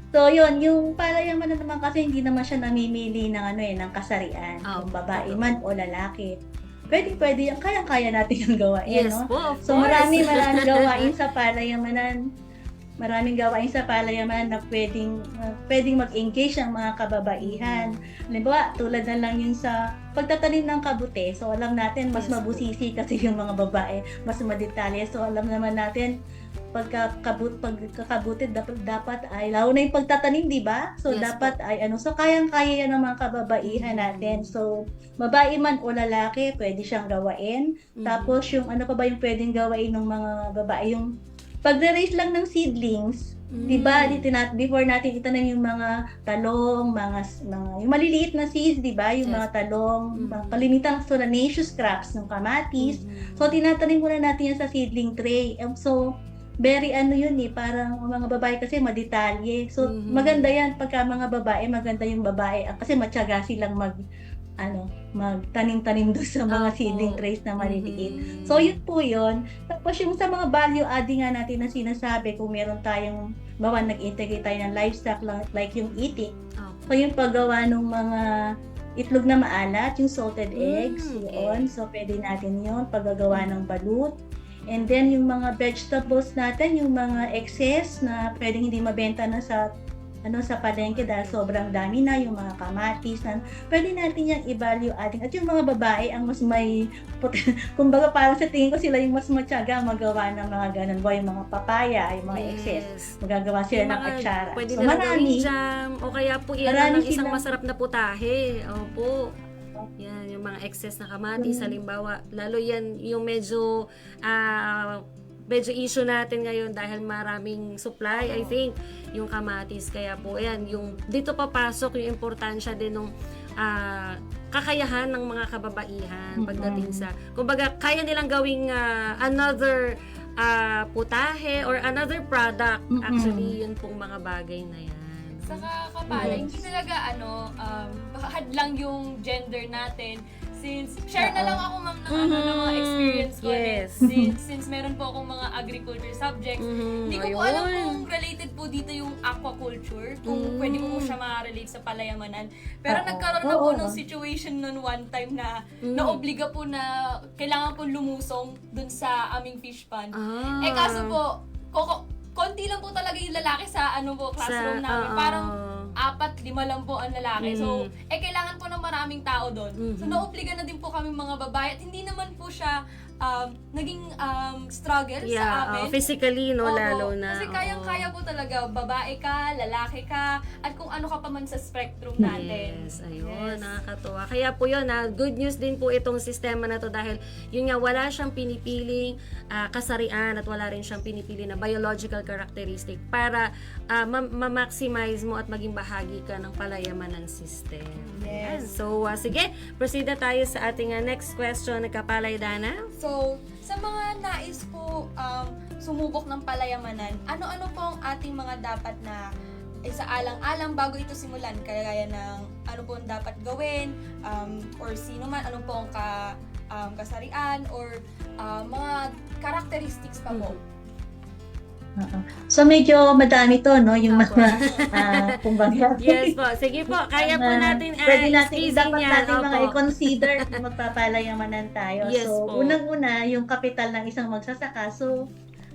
So, yun, yung palayamanan naman kasi hindi naman siya namimili ng ng kasarian, kung babae man o lalaki. Pwede yan, kaya natin yung gawain, Yes no? po, of So, course. maraming gawain sa palayamanan. Maraming gawain sa palayamanan na pwedeng mag-engage ang mga kababaihan. Halimbawa, tulad na lang yung sa pagtatanim ng kabute. So, alam natin, mas Yes po. mabusisi kasi yung mga babae, mas madetalye. So, alam naman natin, pagkakabuti dapat ay lalo na yung pagtatanim, di ba? So Yes dapat ay so kayang-kaya yan ng mga kababaihan natin. So babae man o lalaki, pwede siyang gawain. Tapos yung ano pa ba yung pwedeng gawain ng mga babae, yung pagre-raise lang ng seedlings. Di ba? Before natin itanim yung mga talong, mga yung maliliit na seeds, di ba? Yung Yes. mga talong, mga kalimitan solanaceous crops ng kamatis. So tinatanim muna natin yan sa seedling tray. So very yun parang mga babae kasi madetalye. So, maganda yan pagka mga babae, maganda yung babae. Kasi matyaga silang magtanim-tanim doon sa mga Opo. seedling trays na maliliit. So, yun po yun. Tapos yung sa mga value adding nga natin na sinasabi, kung meron tayong, nag-integrate tayo ng livestock, like yung itik. So, yung paggawa ng mga itlog na maalat, yung salted eggs, yun. So, pwede natin yun, paggagawa ng balut. And then, yung mga vegetables natin, yung mga excess na pwedeng hindi mabenta na sa palengke dahil sobrang dami na, yung mga kamatis na pwede natin yung i-value adding. At yung mga babae, ang mas may, kumbaga parang sa tingin ko sila yung mas matyaga magawa ng mga ganun. Yung mga papaya, yung mga excess. Magagawa sila ng atsara. Pwede So, na gawing jam, o kaya po iyan Marami ng isang silang- masarap na putahe. Opo. Yan, yung mga excess na kamatis, halimbawa, lalo yan yung medyo issue natin ngayon dahil maraming supply, I think, yung kamatis. Kaya po, yan, yung dito papasok yung importansya din ng kakayahan ng mga kababaihan pagdating sa, kumbaga, kaya nilang gawing another putahe or another product. Actually, yun pong mga bagay na yan. Saka kapala, hindi talaga hadlang yung gender natin. Since, share na lang ako ma'am ng ng mga experience ko. Yes. Since meron po akong mga agriculture subjects, hindi ko po alam kung related po dito yung aquaculture, kung pwede ko po siya ma-relate sa palayamanan. Pero nagkaroon na po ng situation nun one time na naobliga po na kailangan po lumusong dun sa aming fish pond. Eh kaso po, konti lang po talaga yung lalaki sa classroom namin. Parang 4-5 lang po ang lalaki. So, kailangan po ng maraming tao doon. So, naobliga na din po kami mga babae. At hindi naman po siya naging struggle Yeah, sa amin. physically, no, Opo. lalo na. Kasi kayang-kaya po talaga, babae ka, lalaki ka, at kung ano ka pa man sa spectrum natin. Yes, ayun, Yes. nakakatuwa. Kaya po yun, good news din po itong sistema na to dahil yun nga, wala siyang pinipiling kasarian at wala rin siyang pinipili na biological characteristic para ma-maximize mo at maging bahagi ka ng palayamanan system. Ayan. Yes. So, sige, proceed na tayo sa ating next question, Kapalay Dana. So, sa mga nais po sumubok ng palayamanan, ano-ano po ang ating mga dapat na isaalang-alang bago ito simulan? Kaya ng ano po ang dapat gawin, or sino man, ano po ang kasarian, or mga characteristics pa po. Oo. So medyo madami to, no, yung mga kumbaga. Yes po, sige po, kaya po natin pwede natin, squeezing dapat yan. natin mga Opo. i-consider kung magpapalayamanan tayo. Yes So po. unang-una, yung kapital ng isang magsasaka. So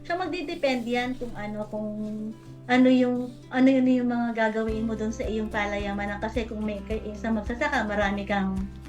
siya magdidepende yan kung ano yung mga gagawin mo doon sa iyong palayamanan, kasi kung may isang magsasaka,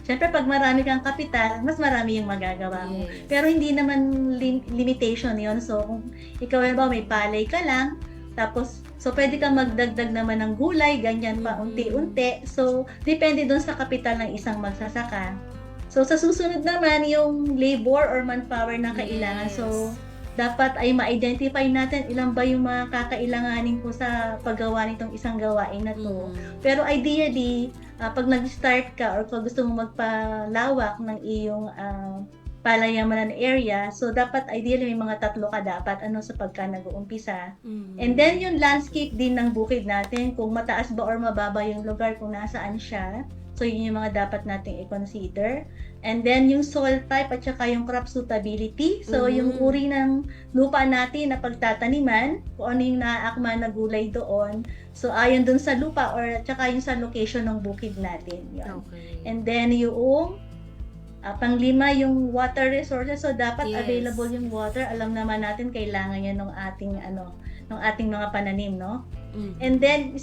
Siyempre, pag marami kang kapital, mas marami yung magagawa mo. Yes. Pero hindi naman limitation yon. So, kung ikaw may palay ka lang, tapos, so pwede kang magdagdag naman ng gulay, ganyan pa, unti-unti. So, depende doon sa kapital ng isang magsasaka. So, sa susunod naman, yung labor or manpower na kailangan. Yes. So, dapat ay ma-identify natin ilan ba yung mga kakailanganin ko sa paggawa nitong isang gawain na to. Pero ideally, pag nag-start ka or kung gusto mo magpalawak ng iyong palayamanan area, so dapat ideally may mga 3 ka dapat sa pagka nag-uumpisa. And then yung landscape din ng bukid natin, kung mataas ba or mababa yung lugar, kung nasaan siya. So yun yung mga dapat nating i-consider. And then yung soil type at saka yung crop suitability. So yung uri ng lupa natin na pagtataniman, kung ano yung naaakma na gulay doon. So ayon dun sa lupa or at saka yung sa location ng bukid natin. Yun. Okay. And then yung pang-5, yung water resources. So dapat Yes. available yung water. Alam naman natin kailangan yan ng ating mga pananim, no? And then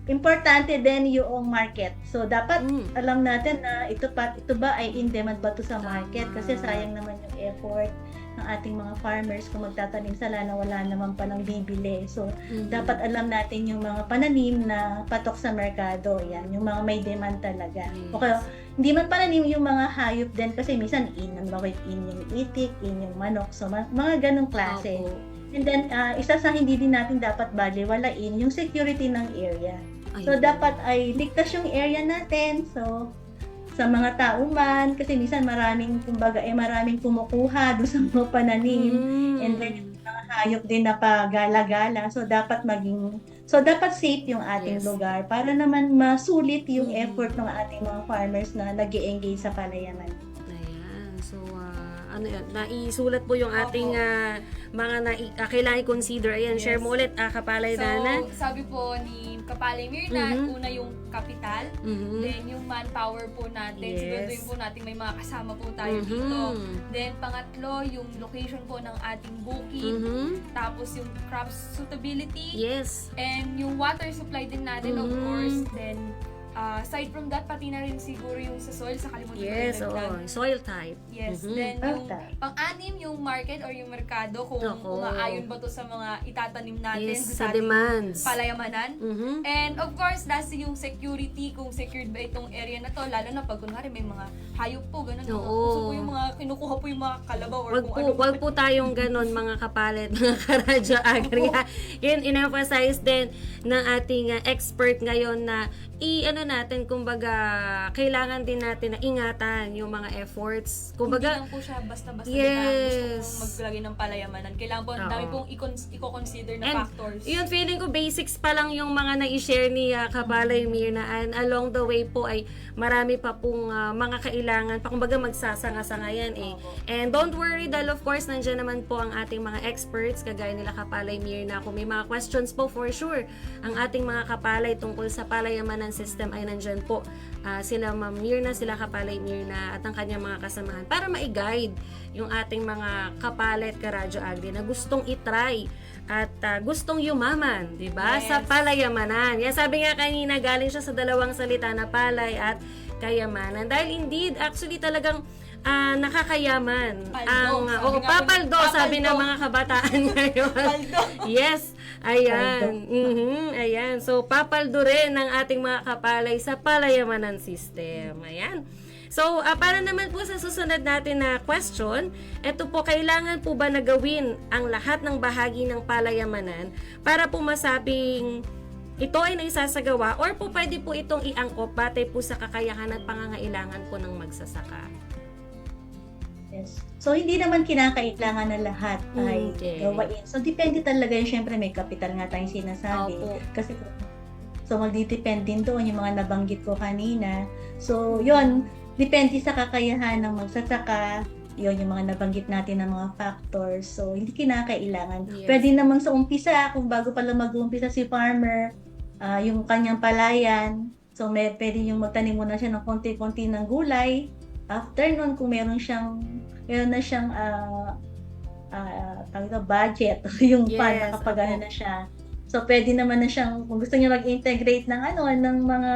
importante din yung market. So dapat alam natin na ito ba ay in demand ba to sa market, kasi sayang naman yung effort ng ating mga farmers kung magtatanim sila na wala naman palang bibili. So dapat alam natin yung mga pananim na patok sa merkado. Yan, yung mga may demand talaga. Yes. Okay, hindi man pananim yung mga hayop din, kasi minsan in yung itik, in yung manok. So mga ganong klase. Opo. And then, isa sa hindi din natin dapat baliwalain, yung security ng area. So, Ayun. dapat ay ligtas yung area natin. So, sa mga tao man, kasi minsan maraming kumukuha doon sa mga pananim. And then, yung mga hayop din na pagala-gala. So, dapat safe yung ating Yes. lugar para naman masulit yung effort ng ating mga farmers na nag-i-engage sa palayaman. Ayan. So, naisulat po yung ating mga kailangan i-consider. Ayan, Yes. share mo ulit, Kapalay Dana. So, sabi po ni Kapalay Mirna, una yung kapital, then yung manpower po natin, Yes. siguraduhin po natin may mga kasama po tayo dito. Then pangatlo, yung location po ng ating bukid, tapos yung crop suitability, Yes. and yung water supply din natin, of course. Then aside from that, pati na rin siguro yung sa soil, sa kalimutan Yes, ko oo. yung Soil type. Yes, then yung Perfect. pang-anim, yung market or yung merkado, kung Ako. umaayon ba to sa mga itatanim natin Yes, sa sa ating demands. palayamanan. And of course, lastly yung security, kung secured ba itong area na to, lalo na pag kunwari may mga hayop po, ganun. Oo. Uso po yung mga, kinukuha po yung mga kalabaw or kung ano. Wag po tayong ganon, mga kapalit, mga karadyo agri. Yun, in-emphasize din ng ating expert ngayon na natin, kumbaga, kailangan din natin na ingatan yung mga efforts. Hindi Kumbaga, lang po siya basta-basta yes. gusto mong maglagay ng palayamanan. Kailangan po, ang dami pong i-consider na and factors. yun, feeling ko basics pa lang yung mga na-share ni Kapalay Mirna, and along the way po ay marami pa pong mga kailangan pa, kumbaga magsasanga-sanga yan eh. And don't worry dahil of course nandiyan naman po ang ating mga experts kagaya nila Kapalay Mirna. Kung may mga questions po, for sure ang ating mga kapalay tungkol sa palayamanan system ay nandyan po. Sila Ma'am Mirna, sila Kapalay Mirna at ang kanyang mga kasamahan para ma-guide yung ating mga kapalit karadyo agri na gustong itry at gustong yumaman, di ba? Yes. Sa palayamanan. Yan, sabi nga kanina, galing siya sa dalawang salita na palay at kayamanan. Dahil indeed, actually talagang nakakayaman. Paldo, sabi Oo, nga po papaldo, ng- sabi ng papaldo. mga kabataan ngayon. Paldo. Yes, ayan. Ayan. So, papaldo rin ng ating mga kapalay sa palayamanan system. Ayan. So, para naman po sa susunod natin na question, ito po, kailangan po ba na gawin ang lahat ng bahagi ng palayamanan para po masabing ito ay naisasagawa or po pwede po itong iangkop batay po sa kakayahan at pangangailangan po ng magsasaka? Yes. So, hindi naman kinakailangan na lahat ay Okay. gawain. So, depende talaga yun. Siyempre, may kapital nga tayong sinasabi. Opo. Kasi, so, magdidepend din doon yung mga nabanggit ko kanina. So, yun, depende sa kakayahan ng magsasaka. Yun, yung mga nabanggit natin ng mga factors. So, hindi kinakailangan. Yes. Pwede naman sa umpisa, kung bago pala mag-umpisa si farmer, yung kanyang palayan. So, pwede yung magtanim muna siya ng konti-konti ng gulay. After nun, kung meron na siyang budget, yung Yes, fund, nakapagana na siya. So, pwede naman na siyang, kung gusto niya mag-integrate ng ng mga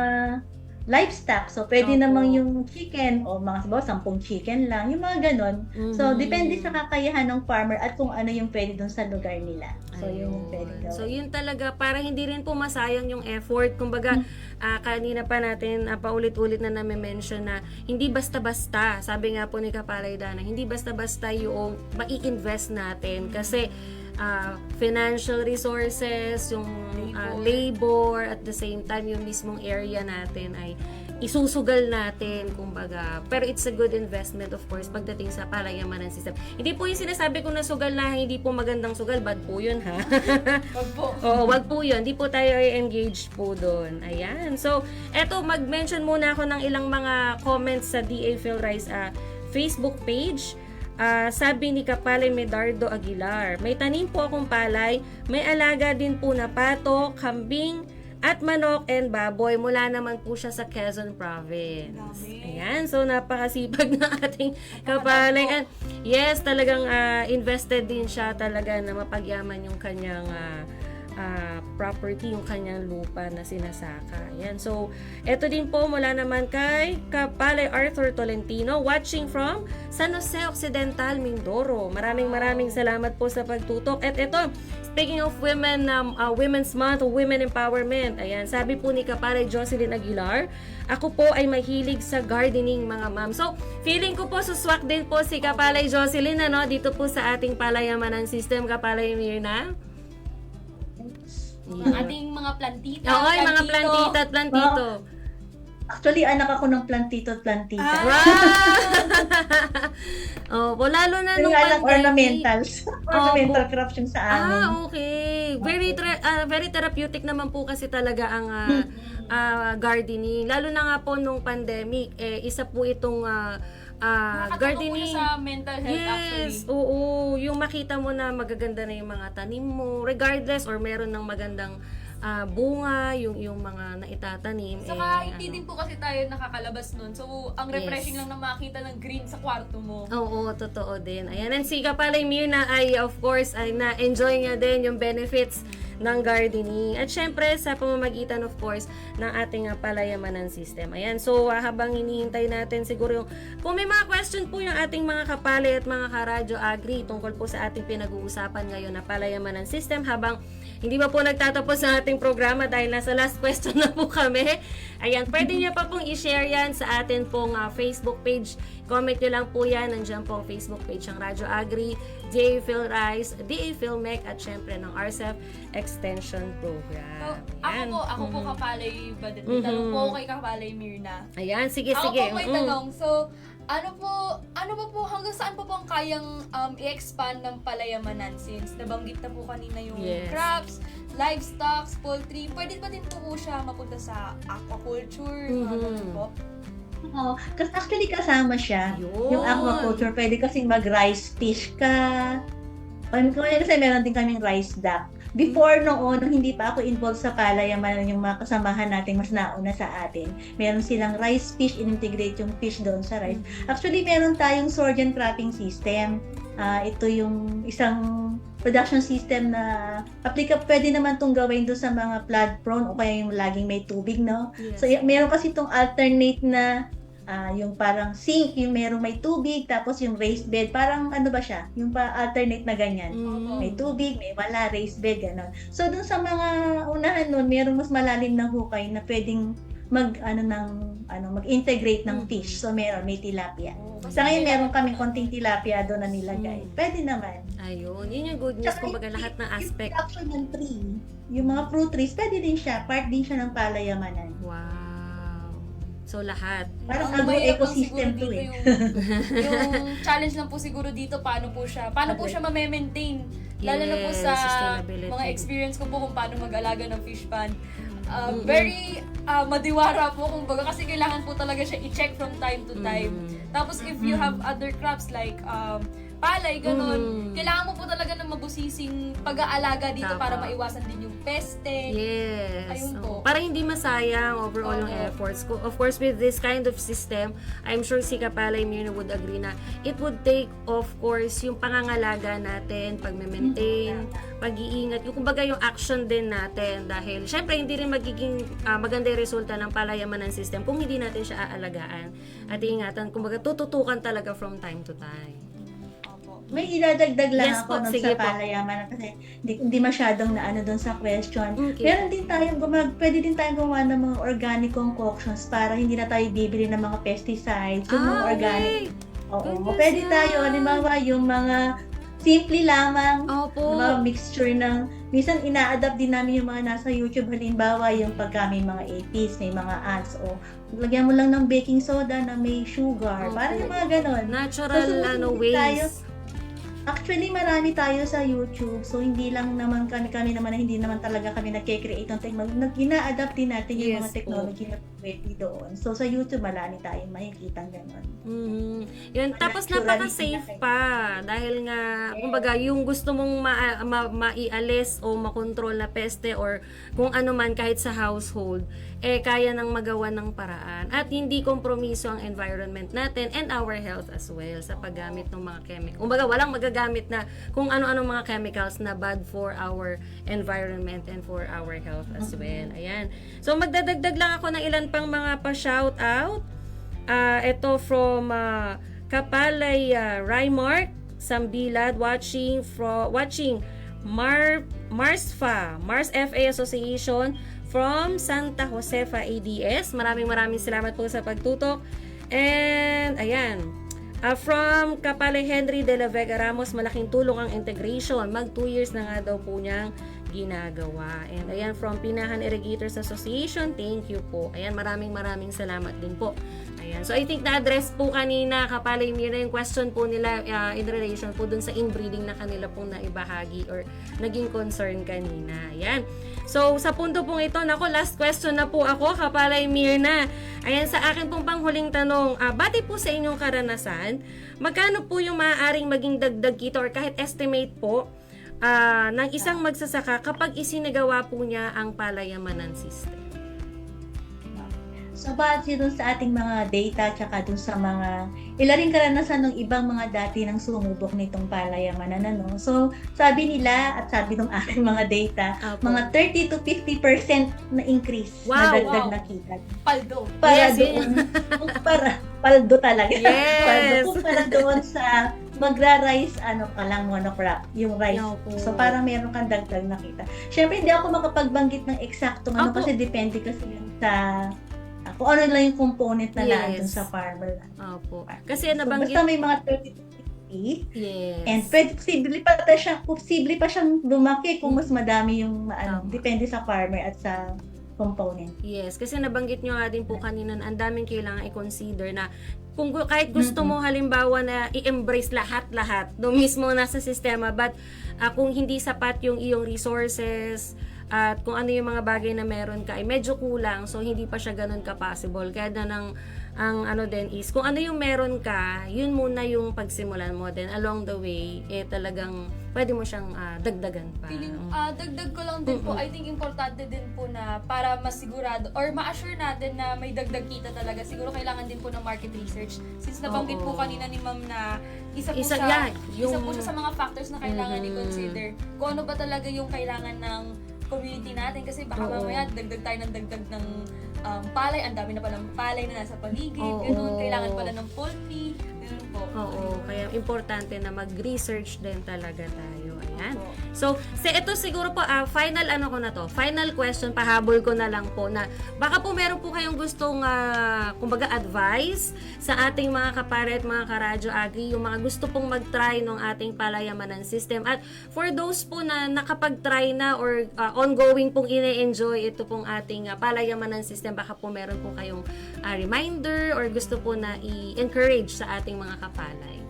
livestock. So, pwede Opo. namang yung chicken, o mga sabaw, 10 chicken lang, yung mga ganon. So, depende sa kakayahan ng farmer at kung ano yung pwede dun sa lugar nila. So, yung pwede Ayun. gawin. So, yun talaga, para hindi rin po masayang yung effort. Kumbaga, kanina pa natin paulit-ulit na name-mention na hindi basta-basta, sabi nga po ni Kapalay Dana, hindi basta-basta yung mai-invest natin. Kasi, financial resources, yung labor, at the same time, yung mismong area natin ay isusugal natin, kumbaga. Pero it's a good investment, of course, pagdating sa palayamanan system. Hindi po yung sinasabi ko na sugal na hindi po magandang sugal, bad po yun, ha? Wag po. Oo, wag po yun. Di po tayo i-engage po doon. Ayan. So, eto, mag-mention muna ako ng ilang mga comments sa DA PhilRice Facebook page. Sabi ni Kapalay Medardo Aguilar, may tanim po akong palay, may alaga din po na pato, kambing, at manok and baboy. Mula naman po siya sa Quezon Province. Dami. Ayan, so napakasipag ng ating Kapalay. And yes, talagang invested din siya talaga na mapagyaman yung kanyang property, yung kanyang lupa na sinasaka. Ayan. So, eto din po mula naman kay Kapalay Arthur Tolentino, watching from San Jose Occidental, Mindoro. Maraming salamat po sa pagtutok. At eto, speaking of women, Women's Month, Women Empowerment. Ayan, sabi po ni Kapalay Jocelyn Aguilar, ako po ay mahilig sa gardening, mga ma'am. So, feeling ko po suswak din po si Kapalay Jocelyn, dito po sa ating palayamanan system, Kapalay Mirna. Ang ating mga plantita. Oo, yung mga plantita at plantito. Actually, anak ako ng plantito at plantita. Oh, lalo na Yung nung anak pandemic. ornamentals. Ornamental crops yung sa amin. Okay. Very therapeutic naman po kasi talaga ang gardening. Lalo na nga po nung pandemic, isa po itong gardening. Nakakatulong po sa mental health Yes, actually. oo. Yung makita mo na magaganda na yung mga tanim mo, regardless or meron ng magandang bunga, yung mga naitatanim. Saka hindi din po kasi tayo nakakalabas nun. So, ang refreshing lang na makita ng green sa kwarto mo. Oo, totoo din. Ayan, and si Kapalay Mirna ay, of course, ay na-enjoy niya din yung benefits ng gardening. At syempre, sa pamamagitan, of course, ng ating palayamanan system. Ayan, so habang hinihintay natin siguro yung, kung may mga question po yung ating mga kapalay at mga karadyo agri tungkol po sa ating pinag-uusapan ngayon na palayamanan system, habang hindi pa po nagtatapos ang ating programa dahil nasa last question na po kami. Ayan, pwede niyo pa pong i-share yan sa atin pong Facebook page. Comment nyo lang po yan. Nandiyan po ang Facebook page ng Radyo Agri, DA PhilRice, DA PhilMec, at syempre ng RCEP Extension So, Program. ako po Kapalay Badet. May tanong po ako kay Kapalay Mirna. Ayan, sige. Ako po may tanong. So, ano po, hanggang saan po ang kayang i-expand ng palayamanan since nabanggit na po kanina yung Yes. crops, livestock, poultry, pwede pa din po siya mapunta sa aquaculture, mga ganun po. Oo. Kasi actually kasama siya. Yun. Yung aquaculture, pwede kasing mag-rice fish ka. Kasi meron din kaming rice duck. Before noon, nung hindi pa ako involved sa palayamanan, yung mga kasamahan natin mas nauna sa atin, meron silang rice fish, integrate yung fish doon sa rice. Actually, meron tayong surgeon cropping system. Ito yung isang production system na pwede naman itong gawin doon sa mga flood prone o kaya yung laging may tubig, no? Yes. So, meron kasi itong alternate na yung parang sink, yung merong may tubig, tapos yung raised bed, parang ano ba siya? Yung alternate na ganyan. May tubig, may wala, raised bed, gano'n. So, dun sa mga unahan nun, merong mas malalim na hukay na pwedeng mag-integrate ng fish. So, may tilapia. Sa ngayon, meron kaming konting tilapia doon na nilagay. Pwede naman. Ayun, yun yung good news, Tsaka kumbaga lahat ng aspect. Yung production ng tree, yung mga fruit trees, pwede din siya. Part din siya ng palayamanan. Wow. So, lahat. Parang Ang mahirap lang agro-ecosystem siguro to dito eh. yung challenge lang po siguro dito, paano po siya ma-maintain. Lalo na po Yes, sa sustainability. mga experience ko po kung paano mag-alaga ng fish pond. Very madiwara po kumbaga kasi kailangan po talaga siya i-check from time to time. Tapos if you have other crops like palay, ganun, kailangan mo po talaga ng mabusising pag-aalaga dito Tama. para maiwasan din yung peste. Yes. Ayun po. Para hindi masayang overall yung Oo. efforts. Of course, with this kind of system, I'm sure si Kapalay Mirna would agree na it would take, of course, yung pangangalaga natin, pag-maintain, pag-iingat, yung kumbaga yung action din natin dahil syempre hindi rin magiging maganda yung resulta ng palayamanan system kung hindi natin siya aalagaan at iingatan. Kumbaga tututukan talaga from time to time. May idadagdag lang Yes ako po, nun sige sa po. palayamanan kasi hindi masyadong naano doon sa question. Okay. Meron din tayong pwede din tayong gumawa ng mga organic concoctions para hindi na tayo bibili ng mga pesticides, yung mga organic. Oo, Goodness pwede yan. tayo, halimbawa yung mga simple lamang, Opo. mga mixture ng, minsan ina-adapt din namin yung mga nasa YouTube, halimbawa yung pagka may mga apis, may mga ants, o lagyan mo lang ng baking soda na may sugar, Opo. para yung mga ganon. Natural susunod din tayo. ways. Actually, marami tayo sa YouTube. So, hindi lang naman kami naman na hindi naman talaga kami nagke-create ng technology. Ina-adapt din natin yung Yes mga technology na pwede doon. So, sa YouTube, marami tayong makikita gano'n. Yun. Tapos napaka-safe pa dahil nga kumbaga yung gusto mong maialis o makontrol na peste or kung ano man kahit sa household kaya nang magawa ng paraan at hindi kompromiso ang environment natin and our health as well sa paggamit ng mga chemical. Kumbaga walang magagamit na kung ano-ano mga chemicals na bad for our environment and for our health as well. Ayan. So magdadagdag lang ako ng ilan pang mga pa-shout out. Ito from Kapalay Rymark Sambilad watching Mars FA Association from Santa Josefa ADS. Maraming salamat po sa pagtutok. And ayan, from Kapalay Henry de la Vega Ramos, malaking tulong ang integration. Mag 2 years na nga daw po niyang ginagawa. And ayan, from Pinahan Irrigators Association, thank you po. Ayan, maraming salamat din po. Ayan. So, I think na-address po kanina, Kapalay Mirna, yung question po nila in relation po dun sa inbreeding na kanila pong naibahagi or naging concern kanina. Ayan. So, sa punto pong ito, last question na po ako, Kapalay Mirna. Ayan, sa akin pong panghuling tanong, bati po sa inyong karanasan, magkano po yung maaaring maging dagdag kita or kahit estimate po ng isang magsasaka kapag isinagawa po niya ang palayamanan system? So, base dun sa ating mga data, tsaka dun sa mga rin karanasan ng ibang mga dati ng sumubok nitong palayamanan, ano. So, sabi nila at sabi ng aking mga data, Opo. mga 30 to 50% na increase na dagdag na kita. Paldo. Para Yes, doon, paldo talaga. Yes. Paldo para doon sa magra-rice, monocrop, yung rice. Opo. So, parang meron kang dagdag na kita. Siyempre, hindi ako makapagbanggit ng eksaktong Opo. kasi depende kasi yun sa kung ano lang yung component na Yes. dun sa farmer. Opo. Kasi So, nabanggit... basta may mga 30 to 50, Yes. and posible pa siyang lumaki kung mas madami yung Tama. depende sa farmer at sa component. Yes, kasi nabanggit nyo nga din po kanina na ang daming kailangan i-consider na kung kahit gusto mo halimbawa na i-embrace lahat doon mismo nasa sistema, but kung hindi sapat yung iyong resources at kung ano yung mga bagay na meron ka ay medyo kulang, so hindi pa siya ganun ka-possible. Kaya ang ano din is, kung ano yung meron ka, yun muna yung pagsimulan mo. Then along the way, talagang pwede mo siyang dagdagan pa. Dagdag ko lang din po, I think importante din po na para masigurado or ma-assure natin na may dagdag kita talaga, siguro kailangan din po ng market research. Since nabanggit po kanina ni Ma'am na isa po siya sa mga factors na kailangan i-consider. Kung ano ba talaga yung kailangan ng community natin kasi baka mamaya dagdag tayo ng dagdag ng palay, ang dami na palang palay na nasa paligid, Oo. ganun, kailangan pala ng poultry, ganun po. Oo, kaya importante na mag-research din talaga tayo. Ayan. Opo. So, ito siguro po, final ano ko na to, final question, pahabol ko na lang po na baka po meron po kayong gustong, kumbaga, advice sa ating mga kapare at mga karadyo agri, yung mga gusto pong mag-try ng ating palayamanan system. At for those po na nakapag-try na or ongoing pong ine-enjoy ito pong ating palayamanan system, baka po meron po kayong reminder or gusto po na i-encourage sa ating mga kapalay.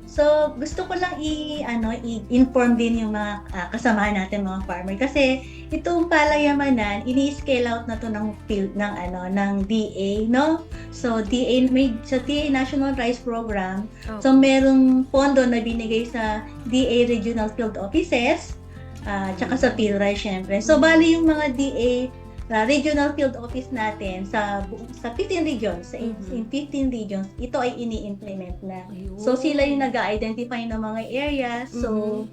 So, gusto ko lang i-inform din yung mga kasamahan natin, mga farmer, kasi itong palayamanan, ini-scale out na to ng field ng DA, no? So, DA National Rice Program. Oh. So, merong pondo na binigay sa DA Regional Field Offices, tsaka sa PhilRice syempre. So, bali yung mga DA regional field office natin sa 15 regions, in 15 regions, ito ay ini-implement na. Ayun. So sila yung nag-identify ng mga areas. So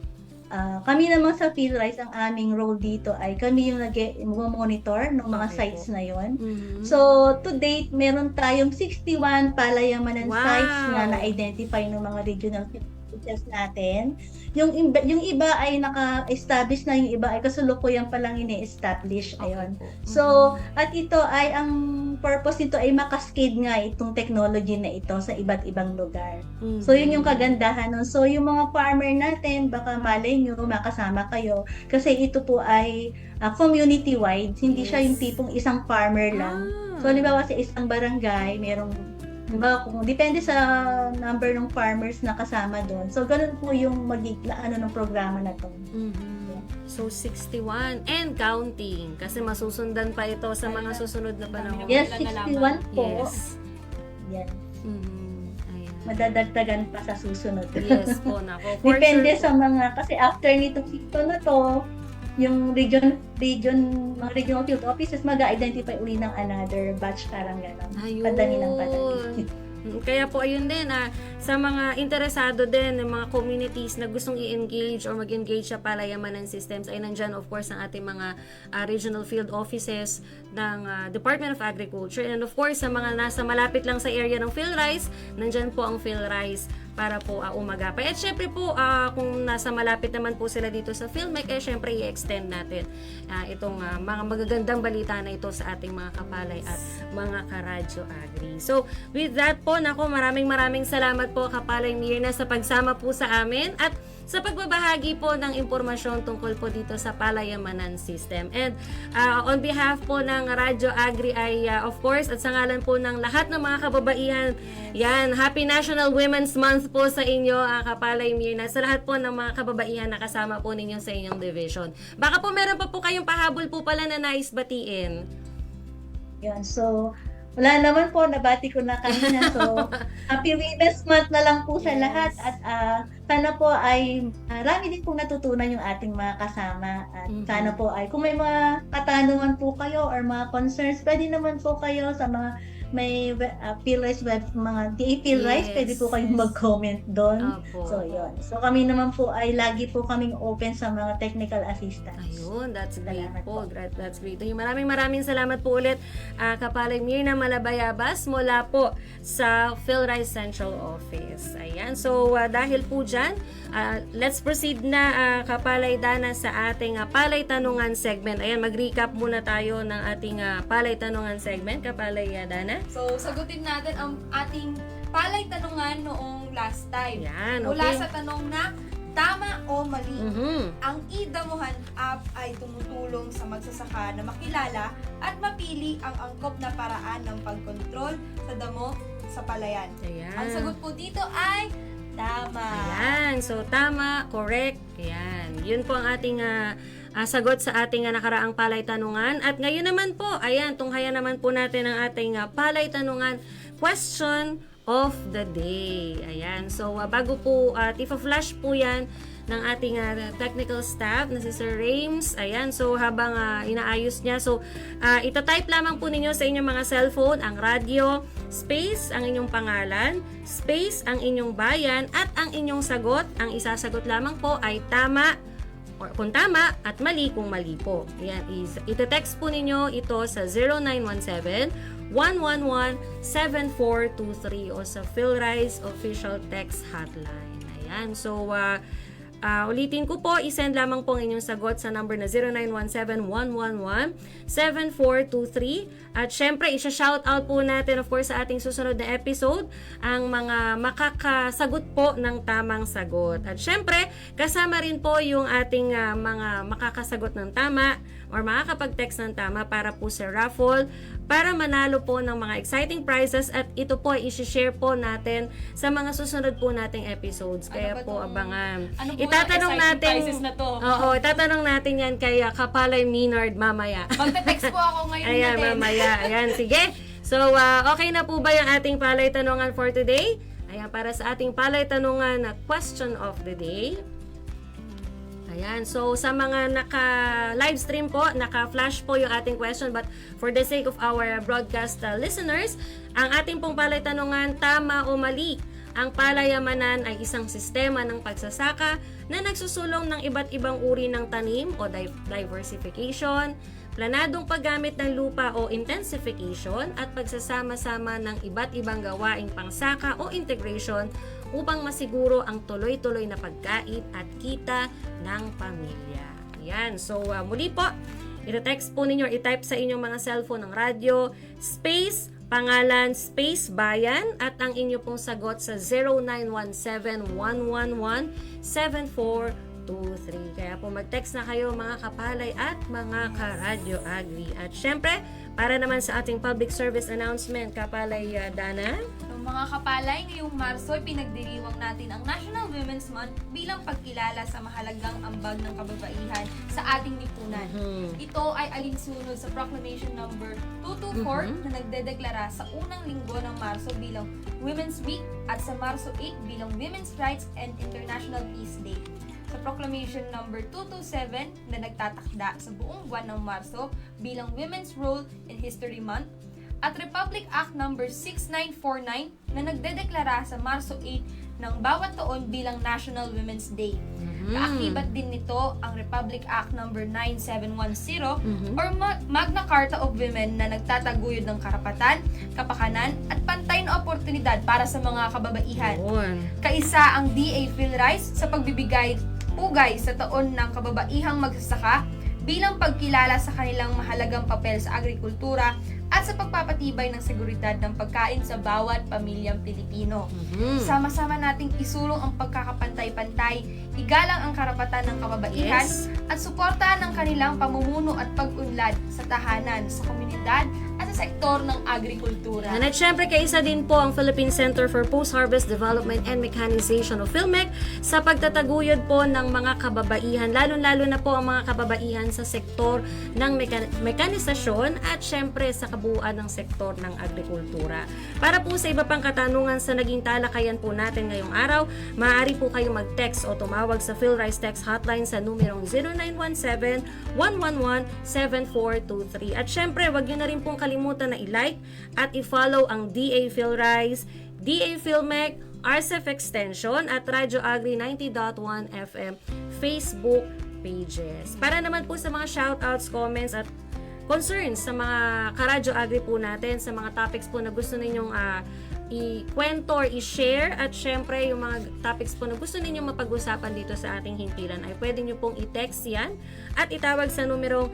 kami naman sa PhilRice, ang aming role dito ay kami yung nag-monitor ng mga Okay sites po. na yon. Mhm. So to date, meron tayong 61 palayamanan Wow. sites na na-identify ng mga regional field offices natin. Yung iba ay naka-establish na, yung iba ay kasalukuyan pa lang ini-establish. Ayun. Okay po. So, at ito ay, ang purpose nito ay makaskade nga itong technology na ito sa iba't ibang lugar. Mhm. So, yun yung kagandahan nun. So, yung mga farmer natin, baka malay nyo, makasama kayo. Kasi ito po ay community-wide. Hindi siya yung tipong isang farmer lang. So, halimbawa sa isang barangay, merong, diba, kung depende sa number ng farmers na kasama doon. So, ganun po yung ng programa na to. Mhm. So, 61 and counting. Kasi masusundan pa ito sa mga susunod na panahon. Yes, Wala 61 po. Yes. Yan. Mhm. Ayan. Madadagdagan pa sa susunod. Yes po, nako. For Depende sure sa mga, kasi after nitong season na to, yung mga regional field offices mag-identify uli ng another batch, parang gano'n. Ayun. Padami ng padami. Kaya po ayun din, sa mga interesado din ng mga communities na gustong i-engage or mag-engage sa palayamanan systems, ay nandyan of course ang ating mga regional field offices ng Department of Agriculture, and of course sa mga nasa malapit lang sa area ng PhilRice, nandyan po ang PhilRice para po umagapay. At syempre po, kung nasa malapit naman po sila dito sa PhilMec, syempre i-extend natin itong mga magagandang balita na ito sa ating mga kapalay at mga karadyo agri. So, with that po, maraming salamat po Kapalay Mirna sa pagsama po sa amin at sa pagbabahagi po ng impormasyon tungkol po dito sa palayamanan system. And on behalf po ng Radyo Agri ay of course at sa ngalan po ng lahat ng mga kababaihan, yan, Happy National Women's Month po sa inyo, Kapalay Mirna, sa lahat po ng mga kababaihan na kasama po ninyo sa inyong division. Baka po meron pa po kayong pahabol po pala na nais batiin. Yan, so, wala naman po, nabati ko na kanina. So, Happy Women's Month na lang po sa lahat. At sana po ay marami din pong natutunan yung ating mga kasama. At sana po ay, kung may mga katanungan po kayo or mga concerns, pwede naman po kayo sa mga may PhilRice web, mga DA PhilRice, Yes. pwede po kayong mag-comment doon. Opo. So, yun. So, kami naman po ay lagi po kaming open sa mga technical assistance. Ayun, that's great Salamat po. po. That's great. Maraming salamat po ulit, Kapalay Mirna Malabayabas mula po sa PhilRice Central Office. Ayan. So, dahil po dyan, let's proceed na, Kapalay Dana, sa ating Palay Tanungan segment. Ayan, mag-recap muna tayo ng ating Palay Tanungan segment, Kapalay Dana. So, sagutin natin ang ating palay tanungan noong last time. Yan, Mula okay. sa tanong na, tama o mali? Mhm. Ang idamuhan app ay tumutulong sa magsasaka na makilala at mapili ang angkop na paraan ng pagkontrol sa damo sa palayan. Ayan. Ang sagot po dito ay tama. Ayan. So, tama, correct. Ayan. Yun po ang ating sagot sa ating nakaraang palay tanungan. At ngayon naman po, ayan, tunghayan naman po natin ang ating palay tanungan question of the day. Ayan. So, bago po, ipa-flash po yan ng ating technical staff na si Sir Rames. Ayan. So, habang inaayos niya. So, itatype lamang po ninyo sa inyong mga cellphone ang radio, space, ang inyong pangalan, space, ang inyong bayan, at ang inyong sagot. Ang isasagot lamang po ay tama or kung tama at mali kung mali po. Ayan, ite-text po ninyo ito sa 0917-111-7423 o sa PhilRise official text hotline. Ayan, so ulitin ko po, isend lamang po ang inyong sagot sa number na 0917-111-7423. At syempre, isa-shoutout po natin of course sa ating susunod na episode ang mga makakasagot po ng tamang sagot. At syempre, kasama rin po yung ating mga makakasagot ng tama or makakapag-text ng tama para po sa raffle para manalo po ng mga exciting prizes at ito po ay isi-share po natin sa mga susunod po nating episodes. Kaya po abangan. Ano po Itatanong ang natin exciting prizes na to? Oo, itatanong natin yan kay Kapalay Minard mamaya. Magte-text po ako ngayon Ayan, na din. mamaya. Ayan, sige. So, okay na po ba yung ating palay tanungan for today? Ayan, para sa ating palay tanungan na question of the day. Ayan, so sa mga naka-live stream po, naka-flash po yung ating question, but for the sake of our broadcast listeners, ang ating pong palay tanungan, tama o mali? Ang palayamanan ay isang sistema ng pagsasaka na nagsusulong ng iba't ibang uri ng tanim o diversification, planadong paggamit ng lupa o intensification, at pagsasama-sama ng iba't ibang gawaing pangsaka o integration upang masiguro ang tuloy-tuloy na pagkain at kita ng pamilya. Yan. So, muli po, i-text po ninyo, i-type sa inyong mga cellphone ng radyo, space, pangalan, space, bayan, at ang inyo pong sagot sa 0917-111-7423. Kaya po mag-text na kayo mga kapalay at mga karadyo agri. At syempre, para naman sa ating public service announcement, Kapalay Dana. So, mga kapalay, ngayong Marso, pinagdiriwang natin ang National Women's Month bilang pagkilala sa mahalagang ambag ng kababaihan sa ating lipunan. Ito ay alinsunod sa Proclamation Number 224 na nagdedeklara sa unang linggo ng Marso bilang Women's Week at sa Marso 8 bilang Women's Rights and International Peace Day. Sa Proclamation Number 227 na nagtatakda sa buong buwan ng Marso bilang Women's Role in History Month, at Republic Act Number 6949 na nagdedeklara sa Marso 8 ng bawat taon bilang National Women's Day. Kaakibat din nito ang Republic Act Number 9710 or Magna Carta of Women na nagtataguyod ng karapatan, kapakanan at pantay na oportunidad para sa mga kababaihan. Kaisa ang DA PhilRise sa pagbibigay pugay sa taon ng kababaihang magsasaka bilang pagkilala sa kanilang mahalagang papel sa agrikultura at sa pagpapatibay ng seguridad ng pagkain sa bawat pamilyang Pilipino. Sama-sama nating isulong ang pagkakapantay-pantay, igalang ang karapatan ng kababaihan, at suportahan ang kanilang pamumuno at pag-unlad sa tahanan, sa komunidad, at sa sektor ng agrikultura. At syempre, kaisa din po ang Philippine Center for Post-Harvest Development and Mechanization o PhilMec sa pagtataguyod po ng mga kababaihan, lalo-lalo na po ang mga kababaihan sa sektor ng mekanisasyon at syempre sa kabuuan ng sektor ng agrikultura. Para po sa iba pang katanungan sa naging talakayan po natin ngayong araw, maaari po kayong mag-text o tumawag sa PhilRise Text Hotline sa numerong 0917-111-7423. At syempre, wag nyo na rin pong kalimutan na i-like at i-follow ang DA PhilRise, DA PhilMec, RCEF Extension at Radyo Agri 90.1 FM Facebook pages. Para naman po sa mga shoutouts, comments at concerns sa mga karadyo agri po natin, sa mga topics po na gusto ninyong i-kwento or i-share, at syempre yung mga topics po na gusto ninyong mapag-usapan dito sa ating himpilan ay pwede nyo pong i-text yan at itawag sa numerong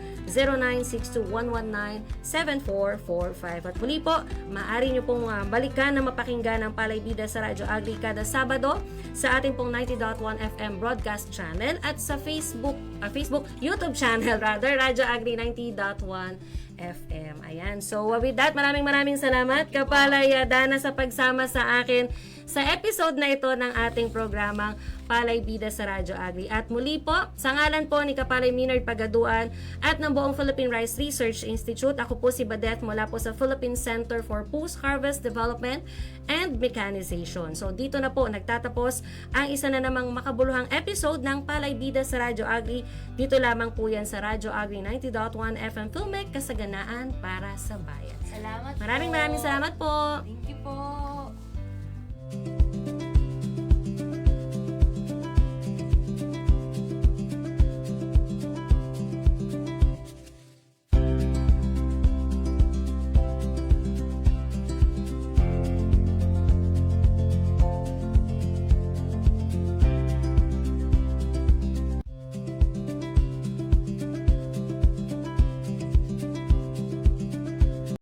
0962-119-7445. At muli po, maaari nyo pong balikan na mapakinggan ang Palay Bida sa Radyo Agri kada Sabado sa ating pong 90.1 FM broadcast channel at sa YouTube channel rather, Radyo Agri 90.1 FM. Ayan. So, with that, maraming salamat, Kapalay Dana, sa pagsama sa akin sa episode na ito ng ating programang Palay Bida sa Radyo Agri. At muli po, sa ngalan po ni Kapalay Minard Pagaduan at ng buong Philippine Rice Research Institute, ako po si Badeth mula po sa Philippine Center for Post-Harvest Development and Mechanization. So, dito na po nagtatapos ang isa na namang makabuluhang episode ng Palay Bida sa Radyo Agri. Dito lamang po yan sa Radyo Agri 90.1 FM PhilMec, kasaganaan para sa bayan. Salamat Maraming po. salamat po. Thank you po.